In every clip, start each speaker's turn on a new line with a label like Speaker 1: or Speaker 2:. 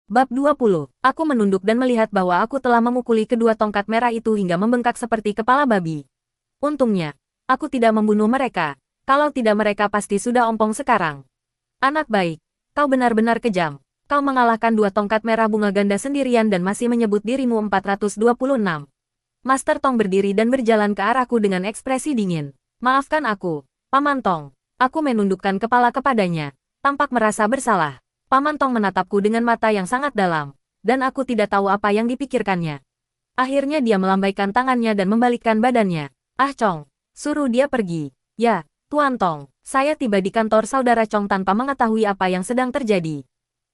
Speaker 1: Bab 20. Aku menunduk dan melihat bahwa aku telah memukuli kedua tongkat merah itu hingga membengkak seperti kepala babi. Untungnya, aku tidak membunuh mereka. Kalau tidak mereka pasti sudah ompong sekarang. Anak baik, kau benar-benar kejam. Kau mengalahkan dua tongkat merah bunga ganda sendirian dan masih menyebut dirimu 426. Master Tong berdiri dan berjalan ke arahku dengan ekspresi dingin. Maafkan aku, Paman Tong. Aku menundukkan kepala kepadanya, tampak merasa bersalah. Paman Tong menatapku dengan mata yang sangat dalam, dan aku tidak tahu apa yang dipikirkannya. Akhirnya dia melambaikan tangannya dan membalikkan badannya. Ah Chong, suruh dia pergi. Ya, Tuan Tong, saya tiba di kantor saudara Chong tanpa mengetahui apa yang sedang terjadi.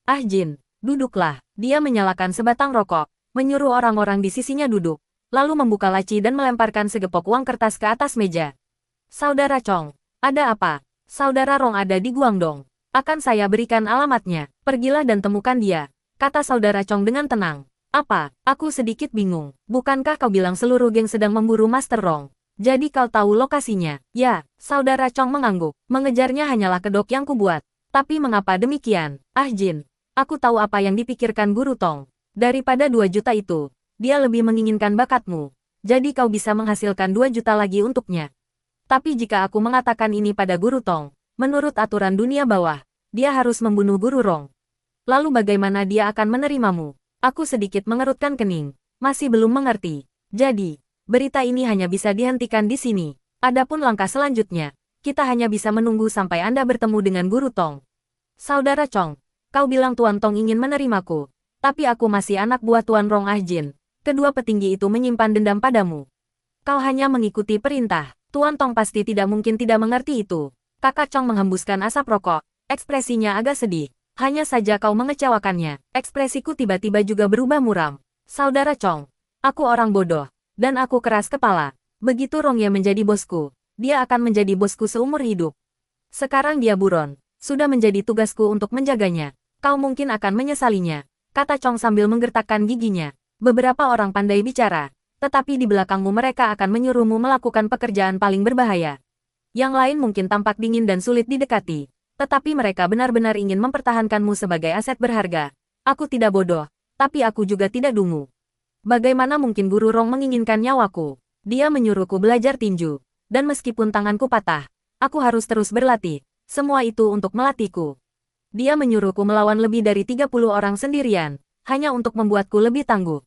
Speaker 1: Ah Jin, duduklah. Dia menyalakan sebatang rokok, menyuruh orang-orang di sisinya duduk, lalu membuka laci dan melemparkan segepok uang kertas ke atas meja. Saudara Chong, ada apa? Saudara Rong ada di Guangdong. Akan saya berikan alamatnya. Pergilah dan temukan dia, kata saudara Chong dengan tenang. Apa? Aku sedikit bingung. Bukankah kau bilang seluruh geng sedang memburu Master Rong? Jadi kau tahu lokasinya? Ya, saudara Chong mengangguk. Mengejarnya hanyalah kedok yang kubuat. Tapi mengapa demikian? Ah Jin, aku tahu apa yang dipikirkan Guru Tong. Daripada 2 juta itu, dia lebih menginginkan bakatmu. Jadi kau bisa menghasilkan 2 juta lagi untuknya. Tapi jika aku mengatakan ini pada Guru Tong, menurut aturan dunia bawah, dia harus membunuh Guru Rong. Lalu bagaimana dia akan menerimamu? Aku sedikit mengerutkan kening. Masih belum mengerti. Jadi, berita ini hanya bisa dihentikan di sini. Adapun langkah selanjutnya, kita hanya bisa menunggu sampai Anda bertemu dengan Guru Tong. Saudara Chong, kau bilang Tuan Tong ingin menerimaku. Tapi aku masih anak buah Tuan Rong Ah Jin. Kedua petinggi itu menyimpan dendam padamu. Kau hanya mengikuti perintah. Tuan Tong pasti tidak mungkin tidak mengerti itu. Kakak Chong menghembuskan asap rokok. Ekspresinya agak sedih. Hanya saja kau mengecewakannya. Ekspresiku tiba-tiba juga berubah muram. Saudara Chong, aku orang bodoh. Dan aku keras kepala. Begitu Rongye menjadi bosku, dia akan menjadi bosku seumur hidup. Sekarang dia buron. Sudah menjadi tugasku untuk menjaganya. Kau mungkin akan menyesalinya, kata Chong sambil menggertakkan giginya. Beberapa orang pandai bicara, tetapi di belakangmu mereka akan menyuruhmu melakukan pekerjaan paling berbahaya. Yang lain mungkin tampak dingin dan sulit didekati. Tetapi mereka benar-benar ingin mempertahankanmu sebagai aset berharga. Aku tidak bodoh, tapi aku juga tidak dungu. Bagaimana mungkin Guru Rong menginginkan nyawaku? Dia menyuruhku belajar tinju. Dan meskipun tanganku patah, aku harus terus berlatih. Semua itu untuk melatihku. Dia menyuruhku melawan lebih dari 30 orang sendirian, hanya untuk membuatku lebih tangguh.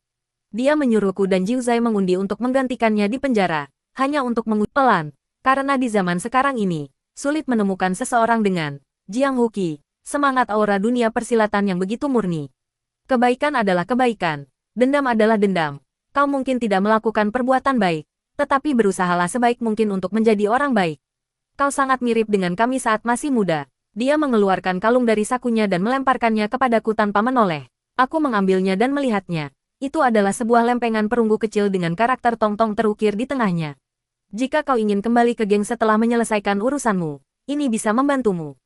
Speaker 1: Dia menyuruhku dan Jiu Zai mengundi untuk menggantikannya di penjara, hanya untuk mengundi pelan. Karena di zaman sekarang ini, sulit menemukan seseorang dengan Jiang Huqi, semangat aura dunia persilatan yang begitu murni. Kebaikan adalah kebaikan, dendam adalah dendam. Kau mungkin tidak melakukan perbuatan baik, tetapi berusahalah sebaik mungkin untuk menjadi orang baik. Kau sangat mirip dengan kami saat masih muda. Dia mengeluarkan kalung dari sakunya dan melemparkannya kepadaku tanpa menoleh. Aku mengambilnya dan melihatnya. Itu adalah sebuah lempengan perunggu kecil dengan karakter tong-tong terukir di tengahnya. Jika kau ingin kembali ke geng setelah menyelesaikan urusanmu, ini bisa membantumu.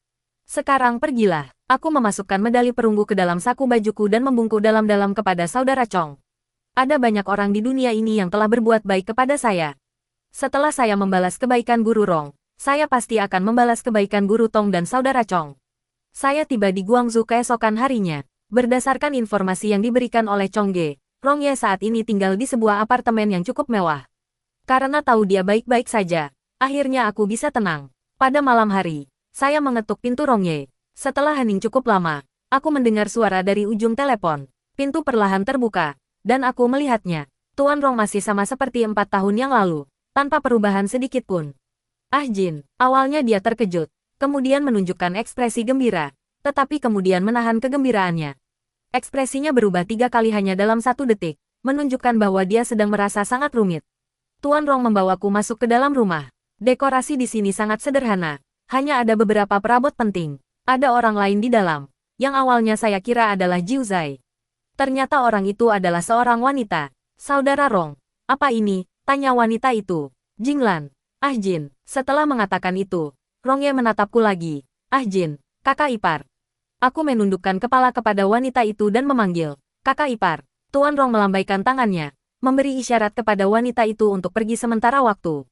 Speaker 1: Sekarang pergilah. Aku memasukkan medali perunggu ke dalam saku bajuku dan membungkuk dalam-dalam kepada saudara Chong. Ada banyak orang di dunia ini yang telah berbuat baik kepada saya. Setelah saya membalas kebaikan Guru Rong, saya pasti akan membalas kebaikan Guru Tong dan saudara Chong. Saya tiba di Guangzhou keesokan harinya. Berdasarkan informasi yang diberikan oleh Chong Ge, Rongye saat ini tinggal di sebuah apartemen yang cukup mewah. Karena tahu dia baik-baik saja, akhirnya aku bisa tenang. Pada malam hari, saya mengetuk pintu Rongye. Setelah hening cukup lama, aku mendengar suara dari ujung telepon. Pintu perlahan terbuka, dan aku melihatnya. Tuan Rong masih sama seperti 4 tahun yang lalu, tanpa perubahan sedikit pun. Ah Jin, awalnya dia terkejut, kemudian menunjukkan ekspresi gembira, tetapi kemudian menahan kegembiraannya. Ekspresinya berubah 3 kali hanya dalam 1 detik, menunjukkan bahwa dia sedang merasa sangat rumit. Tuan Rong membawaku masuk ke dalam rumah. Dekorasi di sini sangat sederhana. Hanya ada beberapa perabot penting. Ada orang lain di dalam. Yang awalnya saya kira adalah Jiu Zai. Ternyata orang itu adalah seorang wanita. Saudara Rong. Apa ini? Tanya wanita itu. Jinglan. Ah Jin. Setelah mengatakan itu, Rongye menatapku lagi. Ah Jin, kakak ipar. Aku menundukkan kepala kepada wanita itu dan memanggil. Kakak ipar. Tuan Rong melambaikan tangannya, memberi isyarat kepada wanita itu untuk pergi sementara waktu.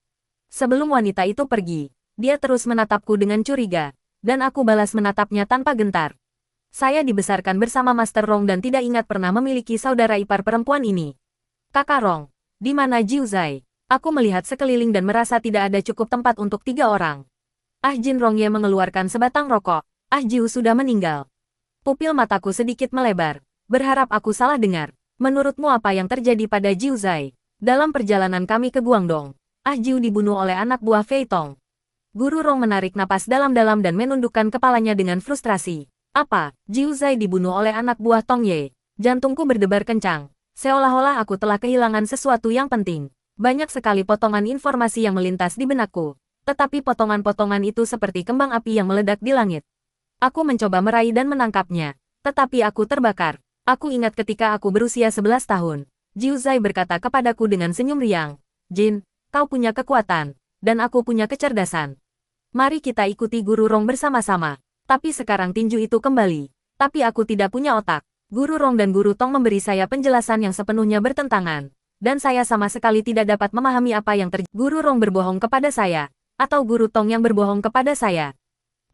Speaker 1: Sebelum wanita itu pergi, dia terus menatapku dengan curiga, dan aku balas menatapnya tanpa gentar. Saya dibesarkan bersama Master Rong dan tidak ingat pernah memiliki saudara ipar perempuan ini. Kakak Rong, di mana Jiu Zai? Aku melihat sekeliling dan merasa tidak ada cukup tempat untuk 3 orang. Ah Jin Rongye mengeluarkan sebatang rokok. Ah Jiu sudah meninggal. Pupil mataku sedikit melebar. Berharap aku salah dengar. Menurutmu apa yang terjadi pada Jiu Zai? Dalam perjalanan kami ke Guangdong, Ah Jiu dibunuh oleh anak buah Fei Tong. Guru Rong menarik napas dalam-dalam dan menundukkan kepalanya dengan frustrasi. Apa? Jiu Zai dibunuh oleh anak buah Tong Ye. Jantungku berdebar kencang. Seolah-olah aku telah kehilangan sesuatu yang penting. Banyak sekali potongan informasi yang melintas di benakku. Tetapi potongan-potongan itu seperti kembang api yang meledak di langit. Aku mencoba meraih dan menangkapnya. Tetapi aku terbakar. Aku ingat ketika aku berusia 11 tahun. Jiu Zai berkata kepadaku dengan senyum riang. Jin, kau punya kekuatan. Dan aku punya kecerdasan. Mari kita ikuti Guru Rong bersama-sama. Tapi sekarang tinju itu kembali. Tapi aku tidak punya otak. Guru Rong dan Guru Tong memberi saya penjelasan yang sepenuhnya bertentangan. Dan saya sama sekali tidak dapat memahami apa yang terjadi. Guru Rong berbohong kepada saya. Atau Guru Tong yang berbohong kepada saya.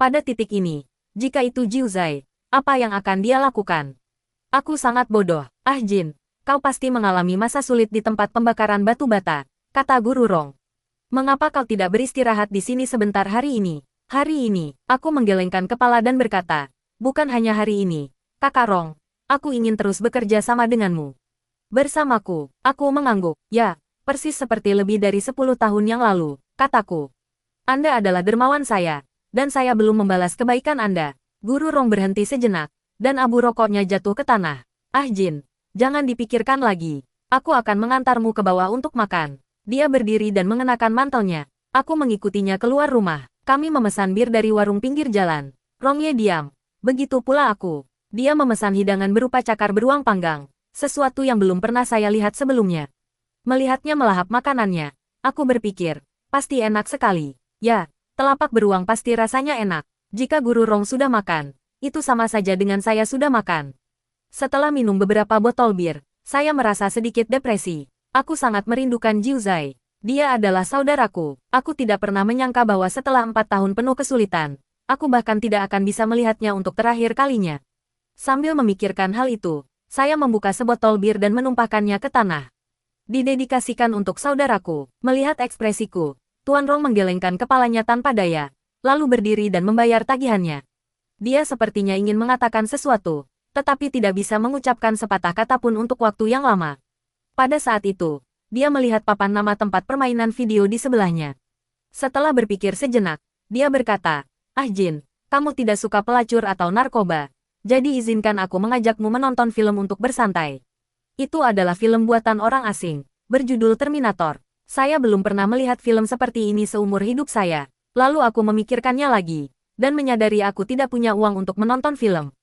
Speaker 1: Pada titik ini, jika itu Jiu Zai, apa yang akan dia lakukan? Aku sangat bodoh. Ah Jin, kau pasti mengalami masa sulit di tempat pembakaran batu bata, kata Guru Rong. Mengapa kau tidak beristirahat di sini sebentar hari ini? Hari ini, aku menggelengkan kepala dan berkata, bukan hanya hari ini, Kakak Rong, aku ingin terus bekerja sama denganmu. Bersamaku, aku mengangguk. Ya, persis seperti lebih dari 10 tahun yang lalu, kataku. Anda adalah dermawan saya, dan saya belum membalas kebaikan Anda. Guru Rong berhenti sejenak, dan abu rokoknya jatuh ke tanah. Ah Jin, jangan dipikirkan lagi. Aku akan mengantarmu ke bawah untuk makan. Dia berdiri dan mengenakan mantelnya. Aku mengikutinya keluar rumah. Kami memesan bir dari warung pinggir jalan. Rongye diam. Begitu pula aku. Dia memesan hidangan berupa cakar beruang panggang. Sesuatu yang belum pernah saya lihat sebelumnya. Melihatnya melahap makanannya, aku berpikir, pasti enak sekali. Ya, telapak beruang pasti rasanya enak. Jika Guru Rong sudah makan, itu sama saja dengan saya sudah makan. Setelah minum beberapa botol bir, saya merasa sedikit depresi. Aku sangat merindukan Jiu Zai. Dia adalah saudaraku. Aku tidak pernah menyangka bahwa setelah 4 tahun penuh kesulitan, aku bahkan tidak akan bisa melihatnya untuk terakhir kalinya. Sambil memikirkan hal itu, saya membuka sebotol bir dan menumpahkannya ke tanah. Didedikasikan untuk saudaraku. Melihat ekspresiku, Tuan Rong menggelengkan kepalanya tanpa daya, lalu berdiri dan membayar tagihannya. Dia sepertinya ingin mengatakan sesuatu, tetapi tidak bisa mengucapkan sepatah kata pun untuk waktu yang lama. Pada saat itu, dia melihat papan nama tempat permainan video di sebelahnya. Setelah berpikir sejenak, dia berkata, "Ah Jin, kamu tidak suka pelacur atau narkoba. Jadi izinkan aku mengajakmu menonton film untuk bersantai. Itu adalah film buatan orang asing, berjudul Terminator. Saya belum pernah melihat film seperti ini seumur hidup saya. Lalu aku memikirkannya lagi, dan menyadari aku tidak punya uang untuk menonton film.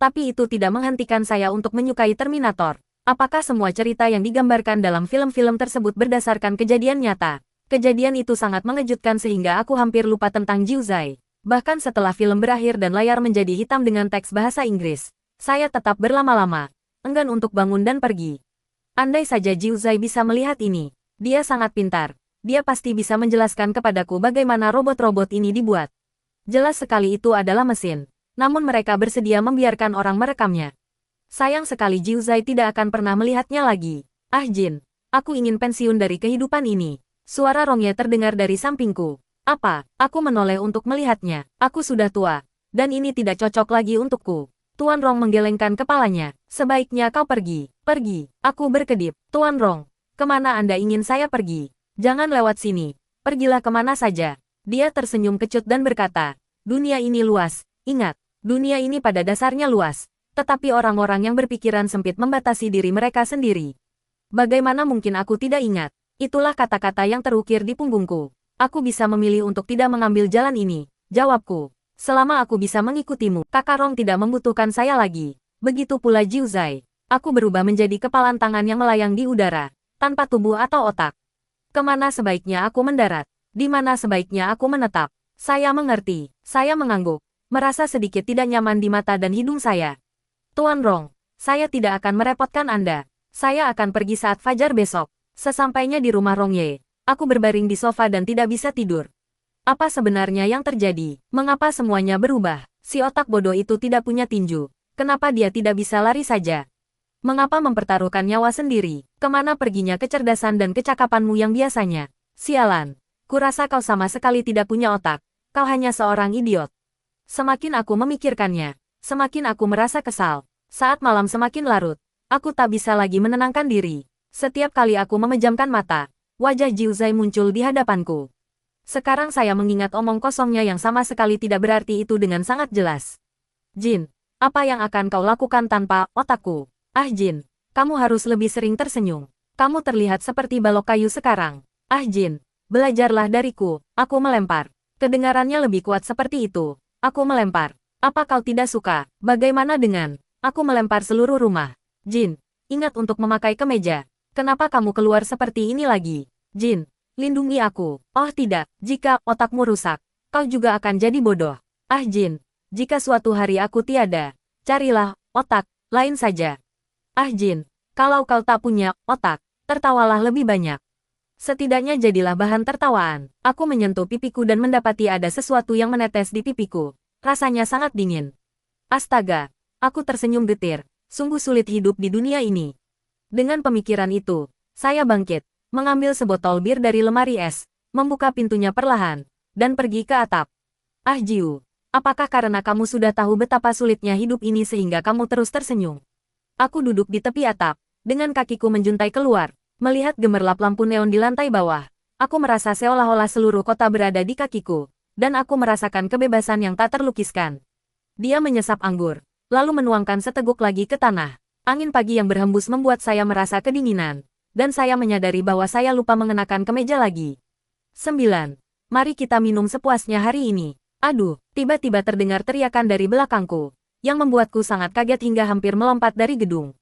Speaker 1: Tapi itu tidak menghentikan saya untuk menyukai Terminator. Apakah semua cerita yang digambarkan dalam film-film tersebut berdasarkan kejadian nyata? Kejadian itu sangat mengejutkan sehingga aku hampir lupa tentang Jiu Zai. Bahkan setelah film berakhir dan layar menjadi hitam dengan teks bahasa Inggris, saya tetap berlama-lama, enggan untuk bangun dan pergi. Andai saja Jiu Zai bisa melihat ini, dia sangat pintar. Dia pasti bisa menjelaskan kepadaku bagaimana robot-robot ini dibuat. Jelas sekali itu adalah mesin, namun mereka bersedia membiarkan orang merekamnya. Sayang sekali Jiu Zai tidak akan pernah melihatnya lagi. Ah Jin, aku ingin pensiun dari kehidupan ini. Suara Rongye terdengar dari sampingku. Apa? Aku menoleh untuk melihatnya. Aku sudah tua, dan ini tidak cocok lagi untukku. Tuan Rong menggelengkan kepalanya. Sebaiknya kau pergi. Pergi. Aku berkedip. Tuan Rong, kemana Anda ingin saya pergi? Jangan lewat sini. Pergilah kemana saja. Dia tersenyum kecut dan berkata, dunia ini luas. Ingat, dunia ini pada dasarnya luas. Tetapi orang-orang yang berpikiran sempit membatasi diri mereka sendiri. Bagaimana mungkin aku tidak ingat? Itulah kata-kata yang terukir di punggungku. Aku bisa memilih untuk tidak mengambil jalan ini, jawabku. Selama aku bisa mengikutimu, Kakak Rong tidak membutuhkan saya lagi. Begitu pula Jiu Zai. Aku berubah menjadi kepalan tangan yang melayang di udara, tanpa tubuh atau otak. Kemana sebaiknya aku mendarat? Di mana sebaiknya aku menetap? Saya mengerti. Saya mengangguk, merasa sedikit tidak nyaman di mata dan hidung saya. Tuan Rong, saya tidak akan merepotkan Anda. Saya akan pergi saat fajar besok. Sesampainya di rumah Rongye, aku berbaring di sofa dan tidak bisa tidur. Apa sebenarnya yang terjadi? Mengapa semuanya berubah? Si otak bodoh itu tidak punya tinju. Kenapa dia tidak bisa lari saja? Mengapa mempertaruhkan nyawa sendiri? Kemana perginya kecerdasan dan kecakapanmu yang biasanya? Sialan, kurasa kau sama sekali tidak punya otak. Kau hanya seorang idiot. Semakin aku memikirkannya, semakin aku merasa kesal. Saat malam semakin larut, aku tak bisa lagi menenangkan diri. Setiap kali aku memejamkan mata, wajah Jiu Zhai muncul di hadapanku. Sekarang saya mengingat omong kosongnya yang sama sekali tidak berarti itu dengan sangat jelas. Jin, apa yang akan kau lakukan tanpa otakku? Ah Jin, kamu harus lebih sering tersenyum. Kamu terlihat seperti balok kayu sekarang. Ah Jin, belajarlah dariku. Aku melempar. Kedengarannya lebih kuat seperti itu. Aku melempar. Apa kau tidak suka? Bagaimana dengan aku melempar seluruh rumah? Jin, ingat untuk memakai kemeja. Kenapa kamu keluar seperti ini lagi? Jin, lindungi aku. Oh tidak, jika otakmu rusak, kau juga akan jadi bodoh. Ah Jin, jika suatu hari aku tiada, carilah otak lain saja. Ah Jin, kalau kau tak punya otak, tertawalah lebih banyak. Setidaknya jadilah bahan tertawaan. Aku menyentuh pipiku dan mendapati ada sesuatu yang menetes di pipiku. Rasanya sangat dingin. Astaga, aku tersenyum getir. Sungguh sulit hidup di dunia ini. Dengan pemikiran itu, saya bangkit, mengambil sebotol bir dari lemari es, membuka pintunya perlahan, dan pergi ke atap. Ah Jiu, apakah karena kamu sudah tahu betapa sulitnya hidup ini sehingga kamu terus tersenyum? Aku duduk di tepi atap, dengan kakiku menjuntai keluar, melihat gemerlap lampu neon di lantai bawah. Aku merasa seolah-olah seluruh kota berada di kakiku, dan aku merasakan kebebasan yang tak terlukiskan. Dia menyesap anggur, lalu menuangkan seteguk lagi ke tanah. Angin pagi yang berhembus membuat saya merasa kedinginan, dan saya menyadari bahwa saya lupa mengenakan kemeja lagi. 9. Mari kita minum sepuasnya hari ini. Aduh, tiba-tiba terdengar teriakan dari belakangku, yang membuatku sangat kaget hingga hampir melompat dari gedung.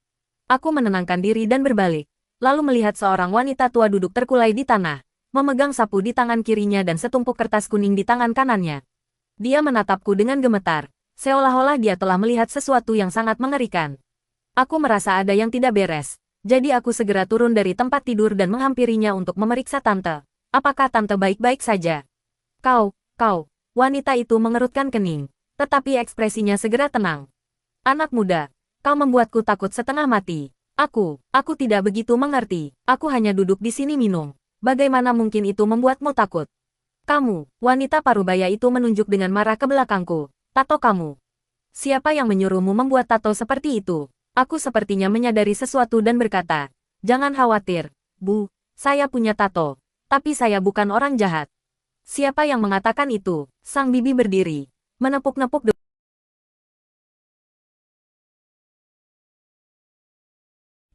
Speaker 1: Aku menenangkan diri dan berbalik, lalu melihat seorang wanita tua duduk terkulai di tanah, memegang sapu di tangan kirinya dan setumpuk kertas kuning di tangan kanannya. Dia menatapku dengan gemetar, seolah-olah dia telah melihat sesuatu yang sangat mengerikan. Aku merasa ada yang tidak beres, jadi aku segera turun dari tempat tidur dan menghampirinya untuk memeriksa tante. Apakah tante baik-baik saja? Kau, wanita itu mengerutkan kening, tetapi ekspresinya segera tenang. Anak muda, kau membuatku takut setengah mati. Aku tidak begitu mengerti, aku hanya duduk di sini minum. Bagaimana mungkin itu membuatmu takut? Kamu, wanita parubaya itu menunjuk dengan marah ke belakangku. Tato kamu. Siapa yang menyuruhmu membuat tato seperti itu? Aku sepertinya menyadari sesuatu dan berkata, jangan khawatir, Bu, saya punya tato, tapi saya bukan orang jahat. Siapa yang mengatakan itu? Sang bibi berdiri, menepuk-nepuk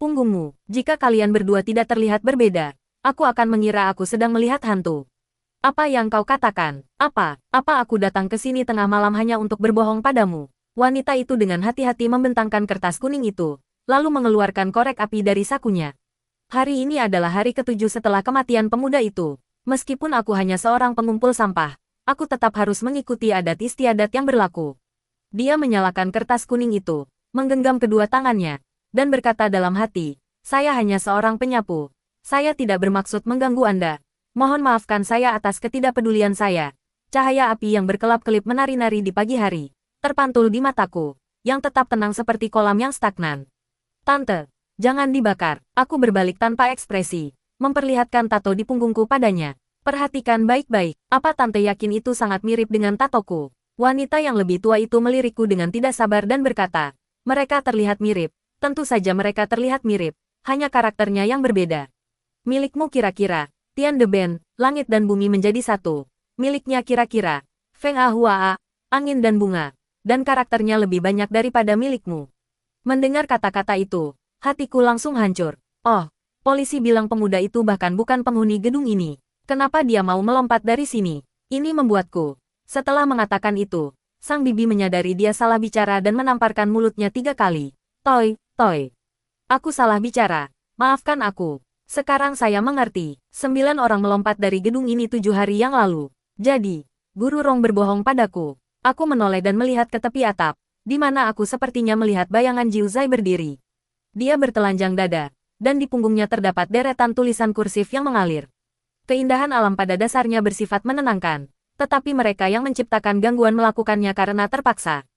Speaker 1: punggungmu. Jika kalian berdua tidak terlihat berbeda, aku akan mengira aku sedang melihat hantu. Apa yang kau katakan? Apa aku datang ke sini tengah malam hanya untuk berbohong padamu? Wanita itu dengan hati-hati membentangkan kertas kuning itu, lalu mengeluarkan korek api dari sakunya. Hari ini adalah hari ke-7 setelah kematian pemuda itu. Meskipun aku hanya seorang pengumpul sampah, aku tetap harus mengikuti adat istiadat yang berlaku. Dia menyalakan kertas kuning itu, menggenggam kedua tangannya, dan berkata dalam hati, saya hanya seorang penyapu. Saya tidak bermaksud mengganggu Anda. Mohon maafkan saya atas ketidakpedulian saya. Cahaya api yang berkelap-kelip menari-nari di pagi hari terpantul di mataku, yang tetap tenang seperti kolam yang stagnan. Tante, jangan dibakar. Aku berbalik tanpa ekspresi, memperlihatkan tato di punggungku padanya. Perhatikan baik-baik, apa tante yakin itu sangat mirip dengan tatoku? Wanita yang lebih tua itu melirikku dengan tidak sabar dan berkata, mereka terlihat mirip, tentu saja mereka terlihat mirip, hanya karakternya yang berbeda. Milikmu kira-kira, Tian de Ben, langit dan bumi menjadi satu. Miliknya kira-kira, Feng Ahua, angin dan bunga. Dan karakternya lebih banyak daripada milikmu. Mendengar kata-kata itu, hatiku langsung hancur. Oh, polisi bilang pemuda itu bahkan bukan penghuni gedung ini. Kenapa dia mau melompat dari sini? Ini membuatku. Setelah mengatakan itu, sang bibi menyadari dia salah bicara dan menamparkan mulutnya 3 kali. Toy. Aku salah bicara. Maafkan aku. Sekarang saya mengerti. 9 orang melompat dari gedung ini 7 hari yang lalu. Jadi, Guru Rong berbohong padaku. Aku menoleh dan melihat ke tepi atap, di mana aku sepertinya melihat bayangan Jiu Zhai berdiri. Dia bertelanjang dada, dan di punggungnya terdapat deretan tulisan kursif yang mengalir. Keindahan alam pada dasarnya bersifat menenangkan, tetapi mereka yang menciptakan gangguan melakukannya karena terpaksa.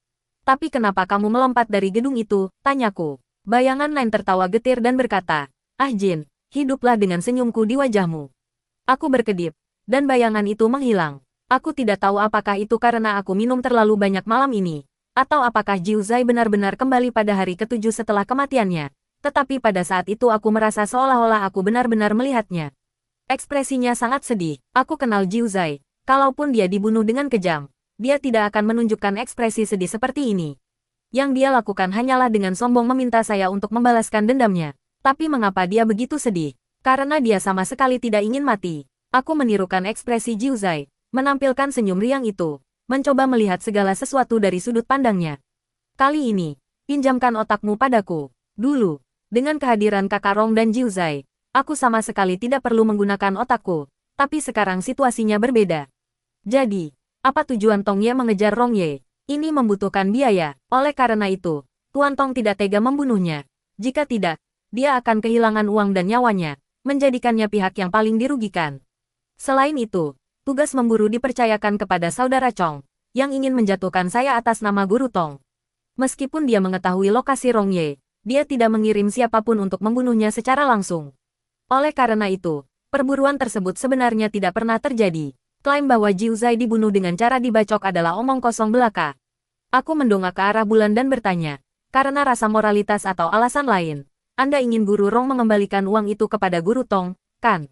Speaker 1: Tapi kenapa kamu melompat dari gedung itu? Tanyaku. Bayangan lain tertawa getir dan berkata, ah Jin, hiduplah dengan senyumku di wajahmu. Aku berkedip, dan bayangan itu menghilang. Aku tidak tahu apakah itu karena aku minum terlalu banyak malam ini, atau apakah Jiu Zhai benar-benar kembali pada hari ketujuh setelah kematiannya. Tetapi pada saat itu aku merasa seolah-olah aku benar-benar melihatnya. Ekspresinya sangat sedih. Aku kenal Jiu Zhai. Kalaupun dia dibunuh dengan kejam, dia tidak akan menunjukkan ekspresi sedih seperti ini. Yang dia lakukan hanyalah dengan sombong meminta saya untuk membalaskan dendamnya. Tapi mengapa dia begitu sedih? Karena dia sama sekali tidak ingin mati. Aku menirukan ekspresi Jiu Zhai, menampilkan senyum riang itu, mencoba melihat segala sesuatu dari sudut pandangnya. Kali ini, pinjamkan otakmu padaku. Dulu, dengan kehadiran Kakak Rong dan Jiu Zhai, aku sama sekali tidak perlu menggunakan otakku. Tapi sekarang situasinya berbeda. Jadi, apa tujuan Tong Ye mengejar Rong Ye? Ini membutuhkan biaya. Oleh karena itu, Tuan Tong tidak tega membunuhnya. Jika tidak, dia akan kehilangan uang dan nyawanya, menjadikannya pihak yang paling dirugikan. Selain itu, tugas memburu dipercayakan kepada saudara Chong, yang ingin menjatuhkan saya atas nama Guru Tong. Meskipun dia mengetahui lokasi Rong Ye, dia tidak mengirim siapapun untuk membunuhnya secara langsung. Oleh karena itu, perburuan tersebut sebenarnya tidak pernah terjadi. Klaim bahwa Jiu Zhai dibunuh dengan cara dibacok adalah omong kosong belaka. Aku mendongak ke arah bulan dan bertanya, karena rasa moralitas atau alasan lain, Anda ingin Guru Rong mengembalikan uang itu kepada Guru Tong, kan?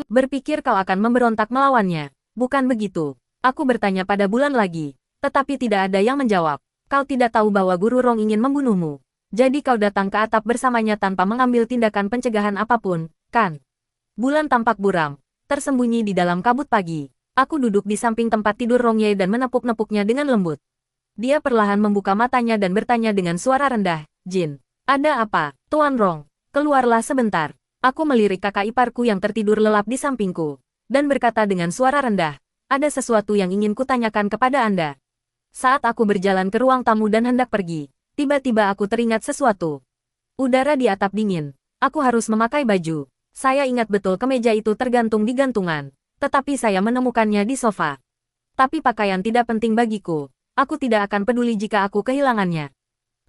Speaker 1: Berpikir kau akan memberontak melawannya, bukan begitu? Aku bertanya pada bulan lagi, tetapi tidak ada yang menjawab. Kau tidak tahu bahwa Guru Rong ingin membunuhmu. Jadi kau datang ke atap bersamanya tanpa mengambil tindakan pencegahan apapun, kan? Bulan tampak buram, tersembunyi di dalam kabut pagi. Aku duduk di samping tempat tidur Rong Ye dan menepuk-nepuknya dengan lembut. Dia perlahan membuka matanya dan bertanya dengan suara rendah, Jin, ada apa? Tuan Rong, keluarlah sebentar. Aku melirik kakak iparku yang tertidur lelap di sampingku, dan berkata dengan suara rendah, ada sesuatu yang ingin kutanyakan kepada Anda. Saat aku berjalan ke ruang tamu dan hendak pergi, tiba-tiba aku teringat sesuatu. Udara di atap dingin, aku harus memakai baju. Saya ingat betul kemeja itu tergantung di gantungan. Tetapi saya menemukannya di sofa. Tapi pakaian tidak penting bagiku. Aku tidak akan peduli jika aku kehilangannya.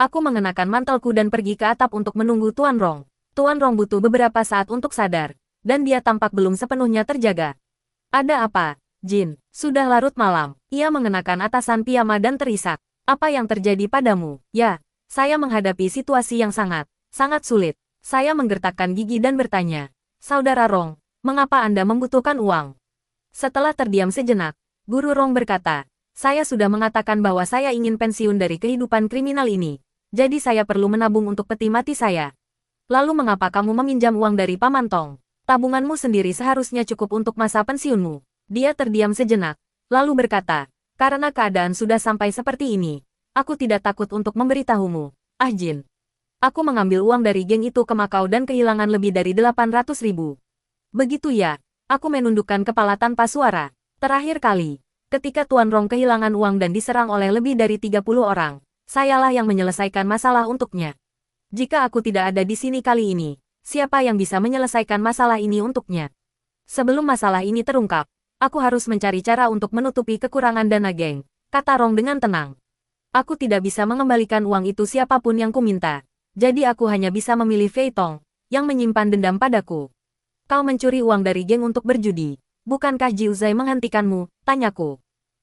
Speaker 1: Aku mengenakan mantelku dan pergi ke atap untuk menunggu Tuan Rong. Tuan Rong butuh beberapa saat untuk sadar, dan dia tampak belum sepenuhnya terjaga. Ada apa, Jin? Sudah larut malam. Ia mengenakan atasan piyama dan terisak. Apa yang terjadi padamu? Ya, saya menghadapi situasi yang sangat sulit. Saya menggertakkan gigi dan bertanya, Saudara Rong, mengapa Anda membutuhkan uang? Setelah terdiam sejenak, Guru Rong berkata, saya sudah mengatakan bahwa saya ingin pensiun dari kehidupan kriminal ini. Jadi saya perlu menabung untuk peti mati saya. Lalu mengapa kamu meminjam uang dari Paman Tong? Tabunganmu sendiri seharusnya cukup untuk masa pensiunmu. Dia terdiam sejenak, lalu berkata, karena keadaan sudah sampai seperti ini, aku tidak takut untuk memberitahumu. Ah Jin. Aku mengambil uang dari geng itu ke Makau dan kehilangan lebih dari 800.000. Begitu ya. Aku menundukkan kepala tanpa suara. Terakhir kali, ketika Tuan Rong kehilangan uang dan diserang oleh lebih dari 30 orang, sayalah yang menyelesaikan masalah untuknya. Jika aku tidak ada di sini kali ini, siapa yang bisa menyelesaikan masalah ini untuknya? Sebelum masalah ini terungkap, aku harus mencari cara untuk menutupi kekurangan dana geng, kata Rong dengan tenang. Aku tidak bisa mengembalikan uang itu siapapun yang kuminta, jadi aku hanya bisa memilih Fei Tong, yang menyimpan dendam padaku. Kau mencuri uang dari geng untuk berjudi. Bukankah Jiu Zhai menghentikanmu? Tanyaku.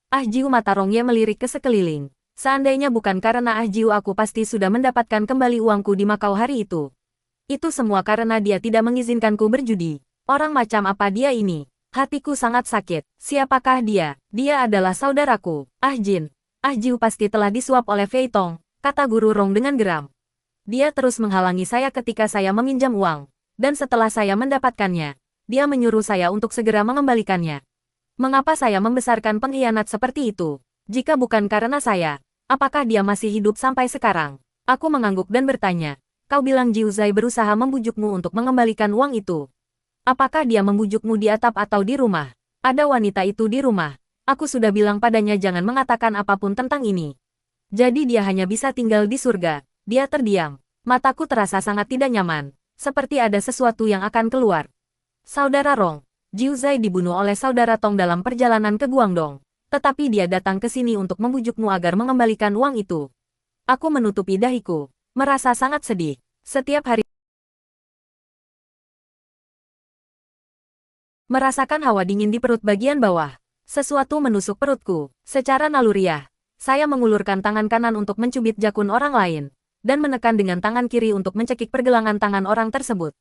Speaker 1: Ah Jiu, mata Rong Ye melirik ke sekeliling. Seandainya bukan karena Ah Jiu, aku pasti sudah mendapatkan kembali uangku di Makau hari itu. Itu semua karena dia tidak mengizinkanku berjudi. Orang macam apa dia ini? Hatiku sangat sakit. Siapakah dia? Dia adalah saudaraku. Ah Jin. Ah Jiu pasti telah disuap oleh Fei Tong, kata Guru Rong dengan geram. Dia terus menghalangi saya ketika saya meminjam uang. Dan setelah saya mendapatkannya, dia menyuruh saya untuk segera mengembalikannya. Mengapa saya membesarkan pengkhianat seperti itu? Jika bukan karena saya, apakah dia masih hidup sampai sekarang? Aku mengangguk dan bertanya, kau bilang Jiu Zhai berusaha membujukmu untuk mengembalikan uang itu. Apakah dia membujukmu di atap atau di rumah? Ada wanita itu di rumah. Aku sudah bilang padanya jangan mengatakan apapun tentang ini. Jadi dia hanya bisa tinggal di surga. Dia terdiam. Mataku terasa sangat tidak nyaman. Seperti ada sesuatu yang akan keluar. Saudara Rong, Jiu Zhai dibunuh oleh saudara Tong dalam perjalanan ke Guangdong. Tetapi dia datang ke sini untuk membujukmu agar mengembalikan uang itu. Aku menutupi dahiku, merasa sangat sedih. Setiap hari merasakan hawa dingin di perut bagian bawah. Sesuatu menusuk perutku. Secara naluriah, saya mengulurkan tangan kanan untuk mencubit jakun orang lain, dan menekan dengan tangan kiri untuk mencekik pergelangan tangan orang tersebut.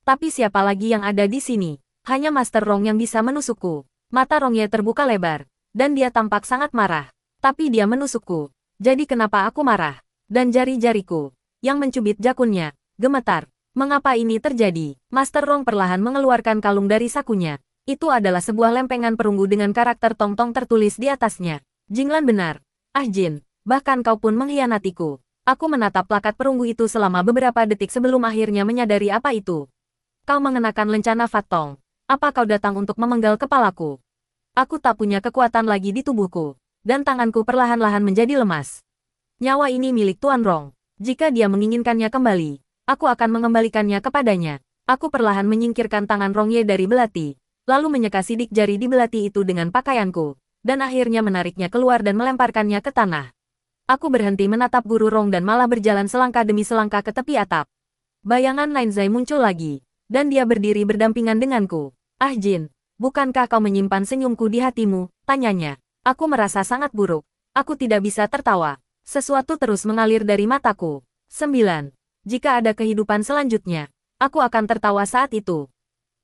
Speaker 1: Tapi siapa lagi yang ada di sini? Hanya Master Rong yang bisa menusukku. Mata Rongye terbuka lebar, dan dia tampak sangat marah. Tapi dia menusukku. Jadi kenapa aku marah? Dan jari-jariku, yang mencubit jakunnya, gemetar. Mengapa ini terjadi? Master Rong perlahan mengeluarkan kalung dari sakunya. Itu adalah sebuah lempengan perunggu dengan karakter tong-tong tertulis di atasnya. Jinglan benar. Ah Jin, bahkan kau pun mengkhianatiku. Aku menatap plakat perunggu itu selama beberapa detik sebelum akhirnya menyadari apa itu. Kau mengenakan lencana Fatong. Apa kau datang untuk memenggal kepalaku? Aku tak punya kekuatan lagi di tubuhku, dan tanganku perlahan-lahan menjadi lemas. Nyawa ini milik Tuan Rong. Jika dia menginginkannya kembali, aku akan mengembalikannya kepadanya. Aku perlahan menyingkirkan tangan Rongye dari belati, lalu menyeka sidik jari di belati itu dengan pakaianku, dan akhirnya menariknya keluar dan melemparkannya ke tanah. Aku berhenti menatap guru Rong dan malah berjalan selangkah demi selangkah ke tepi atap. Bayangan Lin Zai muncul lagi, dan dia berdiri berdampingan denganku. Ah Jin, bukankah kau menyimpan senyumku di hatimu? Tanyanya. Aku merasa sangat buruk. Aku tidak bisa tertawa. Sesuatu terus mengalir dari mataku. 9. Jika ada kehidupan selanjutnya, aku akan tertawa saat itu.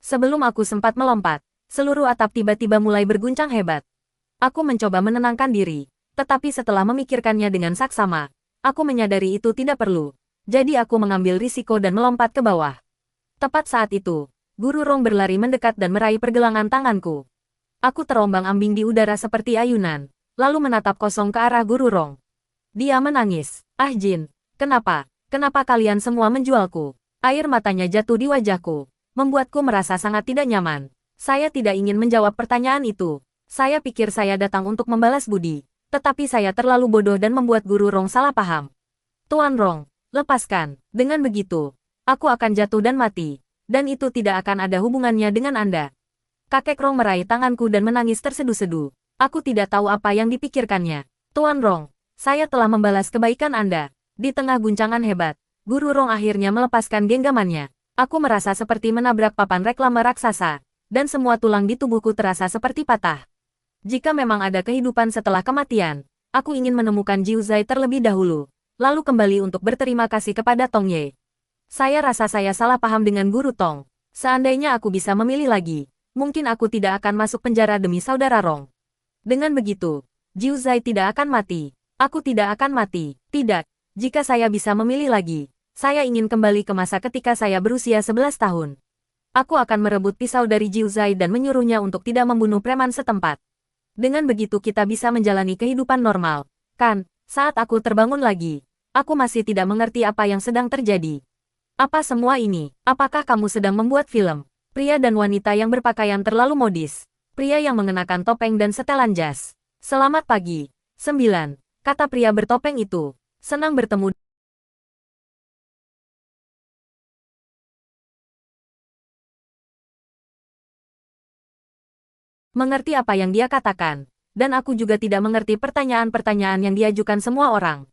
Speaker 1: Sebelum aku sempat melompat, seluruh atap tiba-tiba mulai berguncang hebat. Aku mencoba menenangkan diri, tetapi setelah memikirkannya dengan saksama, aku menyadari itu tidak perlu. Jadi aku mengambil risiko dan melompat ke bawah. Tepat saat itu, Guru Rong berlari mendekat dan meraih pergelangan tanganku. Aku terombang-ambing di udara seperti ayunan, lalu menatap kosong ke arah Guru Rong. Dia menangis. Ah Jin, kenapa? Kenapa kalian semua menjualku? Air matanya jatuh di wajahku, membuatku merasa sangat tidak nyaman. Saya tidak ingin menjawab pertanyaan itu. Saya pikir saya datang untuk membalas budi, tetapi saya terlalu bodoh dan membuat Guru Rong salah paham. Tuan Rong, lepaskan. Dengan begitu, aku akan jatuh dan mati, dan itu tidak akan ada hubungannya dengan Anda. Kakek Rong meraih tanganku dan menangis terseduh-seduh. Aku tidak tahu apa yang dipikirkannya. Tuan Rong, saya telah membalas kebaikan Anda. Di tengah guncangan hebat, Guru Rong akhirnya melepaskan genggamannya. Aku merasa seperti menabrak papan reklame raksasa, dan semua tulang di tubuhku terasa seperti patah. Jika memang ada kehidupan setelah kematian, aku ingin menemukan Jiu Zai terlebih dahulu, lalu kembali untuk berterima kasih kepada Tong Ye. Saya rasa saya salah paham dengan Guru Tong. Seandainya aku bisa memilih lagi, mungkin aku tidak akan masuk penjara demi saudara Rong. Dengan begitu, Jiu Zai tidak akan mati. Aku tidak akan mati. Tidak, jika saya bisa memilih lagi. Saya ingin kembali ke masa ketika saya berusia 11 tahun. Aku akan merebut pisau dari Jiu Zai dan menyuruhnya untuk tidak membunuh preman setempat. Dengan begitu kita bisa menjalani kehidupan normal. Kan, saat aku terbangun lagi, aku masih tidak mengerti apa yang sedang terjadi. Apa semua ini? Apakah kamu sedang membuat film? Pria dan wanita yang berpakaian terlalu modis. Pria yang mengenakan topeng dan setelan jas. Selamat pagi. 9. Kata pria bertopeng itu. Senang bertemu. Mengerti apa yang dia katakan, dan aku juga tidak mengerti pertanyaan-pertanyaan yang diajukan semua orang.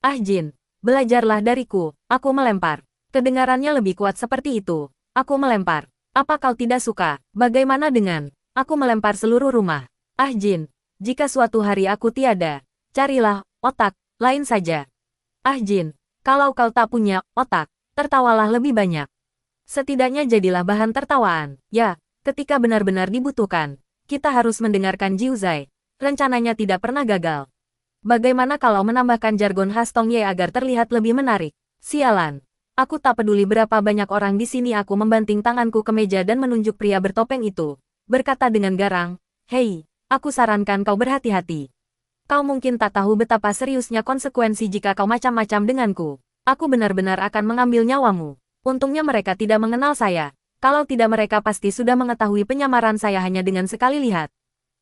Speaker 1: Ah Jin, belajarlah dariku, aku melempar. Kedengarannya lebih kuat seperti itu. Aku melempar. Apa kau tidak suka? Bagaimana dengan aku melempar seluruh rumah? Ah Jin, jika suatu hari aku tiada, carilah otak lain saja. Ah Jin, kalau kau tak punya otak, tertawalah lebih banyak. Setidaknya jadilah bahan tertawaan. Ya, ketika benar-benar dibutuhkan, kita harus mendengarkan Jiu Zai. Rencananya tidak pernah gagal. Bagaimana kalau menambahkan jargon khas Tong Ye agar terlihat lebih menarik? Sialan. Aku tak peduli berapa banyak orang di sini. Aku membanting tanganku ke meja dan menunjuk pria bertopeng itu. Berkata dengan garang, "Hei, aku sarankan kau berhati-hati. Kau mungkin tak tahu betapa seriusnya konsekuensi jika kau macam-macam denganku. Aku benar-benar akan mengambil nyawamu." Untungnya mereka tidak mengenal saya. Kalau tidak mereka pasti sudah mengetahui penyamaran saya hanya dengan sekali lihat.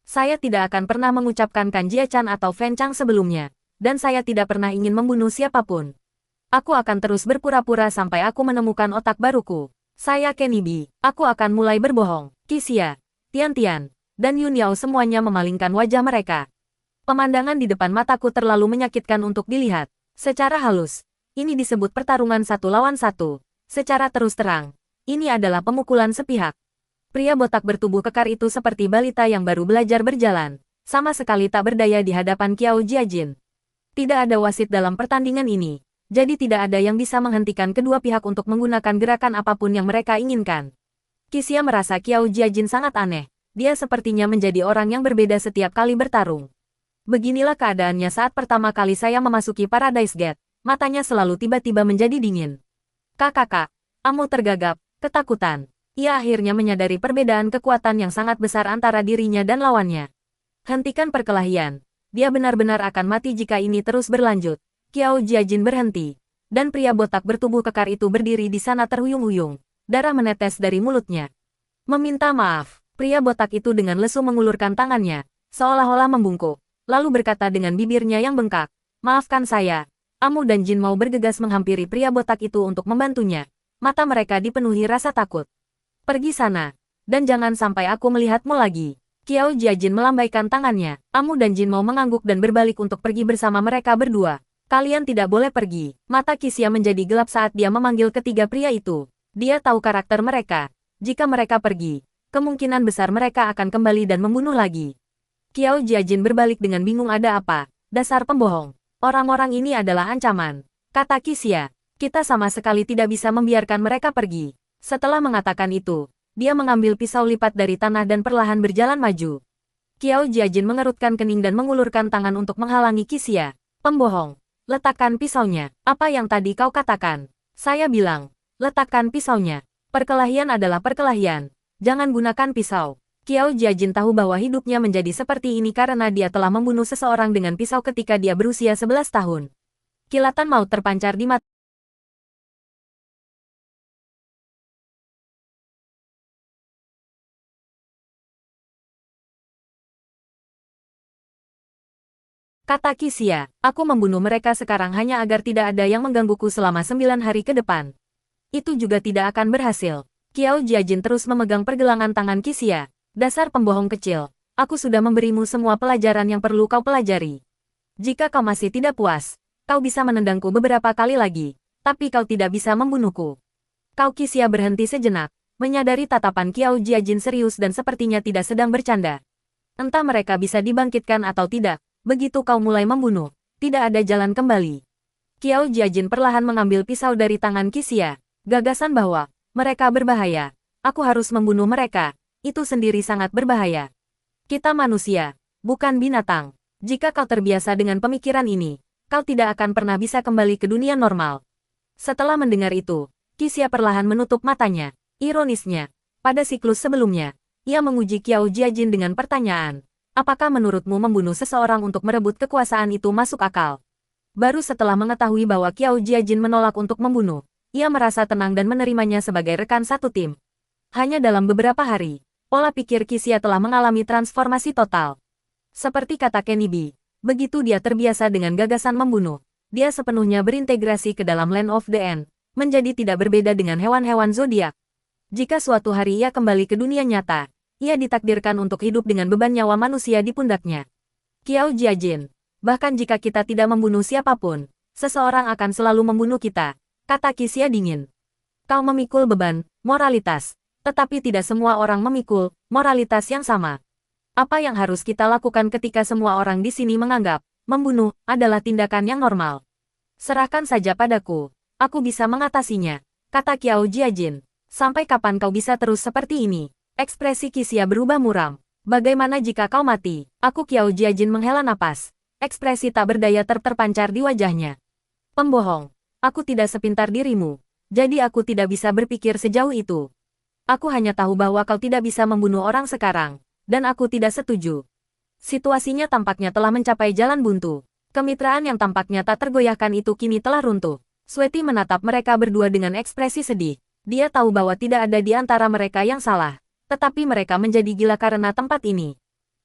Speaker 1: Saya tidak akan pernah mengucapkan Kan Jia-chan atau Fen Chang sebelumnya, dan saya tidak pernah ingin membunuh siapapun. Aku akan terus berpura-pura sampai aku menemukan otak baruku. Saya Kenny B. Aku akan mulai berbohong. Kisia, Tian Tian, dan Yun Yao semuanya memalingkan wajah mereka. Pemandangan di depan mataku terlalu menyakitkan untuk dilihat. Secara halus, ini disebut pertarungan satu lawan satu. Secara terus terang, ini adalah pemukulan sepihak. Pria botak bertubuh kekar itu seperti balita yang baru belajar berjalan, sama sekali tak berdaya di hadapan Qiao Jiajin. Tidak ada wasit dalam pertandingan ini, jadi tidak ada yang bisa menghentikan kedua pihak untuk menggunakan gerakan apapun yang mereka inginkan. Qixia merasa Qiao Jiajin sangat aneh, dia sepertinya menjadi orang yang berbeda setiap kali bertarung. Beginilah keadaannya saat pertama kali saya memasuki Paradise Gate. Matanya selalu tiba-tiba menjadi dingin. Kakak, Amu tergagap, ketakutan. Ia akhirnya menyadari perbedaan kekuatan yang sangat besar antara dirinya dan lawannya. Hentikan perkelahian. Dia benar-benar akan mati jika ini terus berlanjut. Qiao Jiajin berhenti. Dan pria botak bertubuh kekar itu berdiri di sana terhuyung-huyung. Darah menetes dari mulutnya. Meminta maaf. Pria botak itu dengan lesu mengulurkan tangannya, seolah-olah membungkuk. Lalu berkata dengan bibirnya yang bengkak, "Maafkan saya." Amu dan Jin mau bergegas menghampiri pria botak itu untuk membantunya. Mata mereka dipenuhi rasa takut. "Pergi sana. Dan jangan sampai aku melihatmu lagi." Qiao Jiajin melambaikan tangannya. Amu dan Jin mau mengangguk dan berbalik untuk pergi bersama mereka berdua. "Kalian tidak boleh pergi." Mata Qixia menjadi gelap saat dia memanggil ketiga pria itu. Dia tahu karakter mereka. Jika mereka pergi, kemungkinan besar mereka akan kembali dan membunuh lagi. Qiao Jiajin berbalik dengan bingung, ada apa? Dasar pembohong. Orang-orang ini adalah ancaman. Kata Qixia, kita sama sekali tidak bisa membiarkan mereka pergi. Setelah mengatakan itu, dia mengambil pisau lipat dari tanah dan perlahan berjalan maju. Qiao Jiajin mengerutkan kening dan mengulurkan tangan untuk menghalangi Qixia. Pembohong. Letakkan pisaunya. Apa yang tadi kau katakan? Saya bilang, letakkan pisaunya. Perkelahian adalah perkelahian. Jangan gunakan pisau. Qiao Jiajin tahu bahwa hidupnya menjadi seperti ini karena dia telah membunuh seseorang dengan pisau ketika dia berusia 11 tahun. Kilatan maut terpancar di mata. Kata Qixia, aku membunuh mereka sekarang hanya agar tidak ada yang menggangguku selama 9 hari ke depan. Itu juga tidak akan berhasil. Qiao Jiajin terus memegang pergelangan tangan Qixia. Dasar pembohong kecil, aku sudah memberimu semua pelajaran yang perlu kau pelajari. Jika kau masih tidak puas, kau bisa menendangku beberapa kali lagi, tapi kau tidak bisa membunuhku. Kau Qixia berhenti sejenak, menyadari tatapan Qiao Jiajin serius dan sepertinya tidak sedang bercanda. Entah mereka bisa dibangkitkan atau tidak, begitu kau mulai membunuh, tidak ada jalan kembali. Qiao Jiajin perlahan mengambil pisau dari tangan Qixia. Gagasan bahwa mereka berbahaya, aku harus membunuh mereka. Itu sendiri sangat berbahaya. Kita manusia, bukan binatang. Jika kau terbiasa dengan pemikiran ini, kau tidak akan pernah bisa kembali ke dunia normal. Setelah mendengar itu, Qixia perlahan menutup matanya. Ironisnya, pada siklus sebelumnya, ia menguji Qiao Jiajin dengan pertanyaan, apakah menurutmu membunuh seseorang untuk merebut kekuasaan itu masuk akal? Baru setelah mengetahui bahwa Qiao Jiajin menolak untuk membunuh, ia merasa tenang dan menerimanya sebagai rekan satu tim. Hanya dalam beberapa hari, pola pikir Qixia telah mengalami transformasi total. Seperti kata Kenibi, begitu dia terbiasa dengan gagasan membunuh, dia sepenuhnya berintegrasi ke dalam Land of the End, menjadi tidak berbeda dengan hewan-hewan zodiak. Jika suatu hari ia kembali ke dunia nyata, ia ditakdirkan untuk hidup dengan beban nyawa manusia di pundaknya. Qiao Jiajin, bahkan jika kita tidak membunuh siapapun, seseorang akan selalu membunuh kita, kata Qixia dingin. Kau memikul beban moralitas. Tetapi tidak semua orang memikul moralitas yang sama. Apa yang harus kita lakukan ketika semua orang di sini menganggap membunuh adalah tindakan yang normal? Serahkan saja padaku, aku bisa mengatasinya, kata Qiao Jiajin. Sampai kapan kau bisa terus seperti ini? Ekspresi Qixia berubah muram. Bagaimana jika kau mati? Aku Qiao Jiajin menghela napas. Ekspresi tak berdaya terpancar di wajahnya. Pembohong, aku tidak sepintar dirimu, jadi aku tidak bisa berpikir sejauh itu. Aku hanya tahu bahwa kau tidak bisa membunuh orang sekarang, dan aku tidak setuju. Situasinya tampaknya telah mencapai jalan buntu. Kemitraan yang tampaknya tak tergoyahkan itu kini telah runtuh. Sweaty menatap mereka berdua dengan ekspresi sedih. Dia tahu bahwa tidak ada di antara mereka yang salah, tetapi mereka menjadi gila karena tempat ini.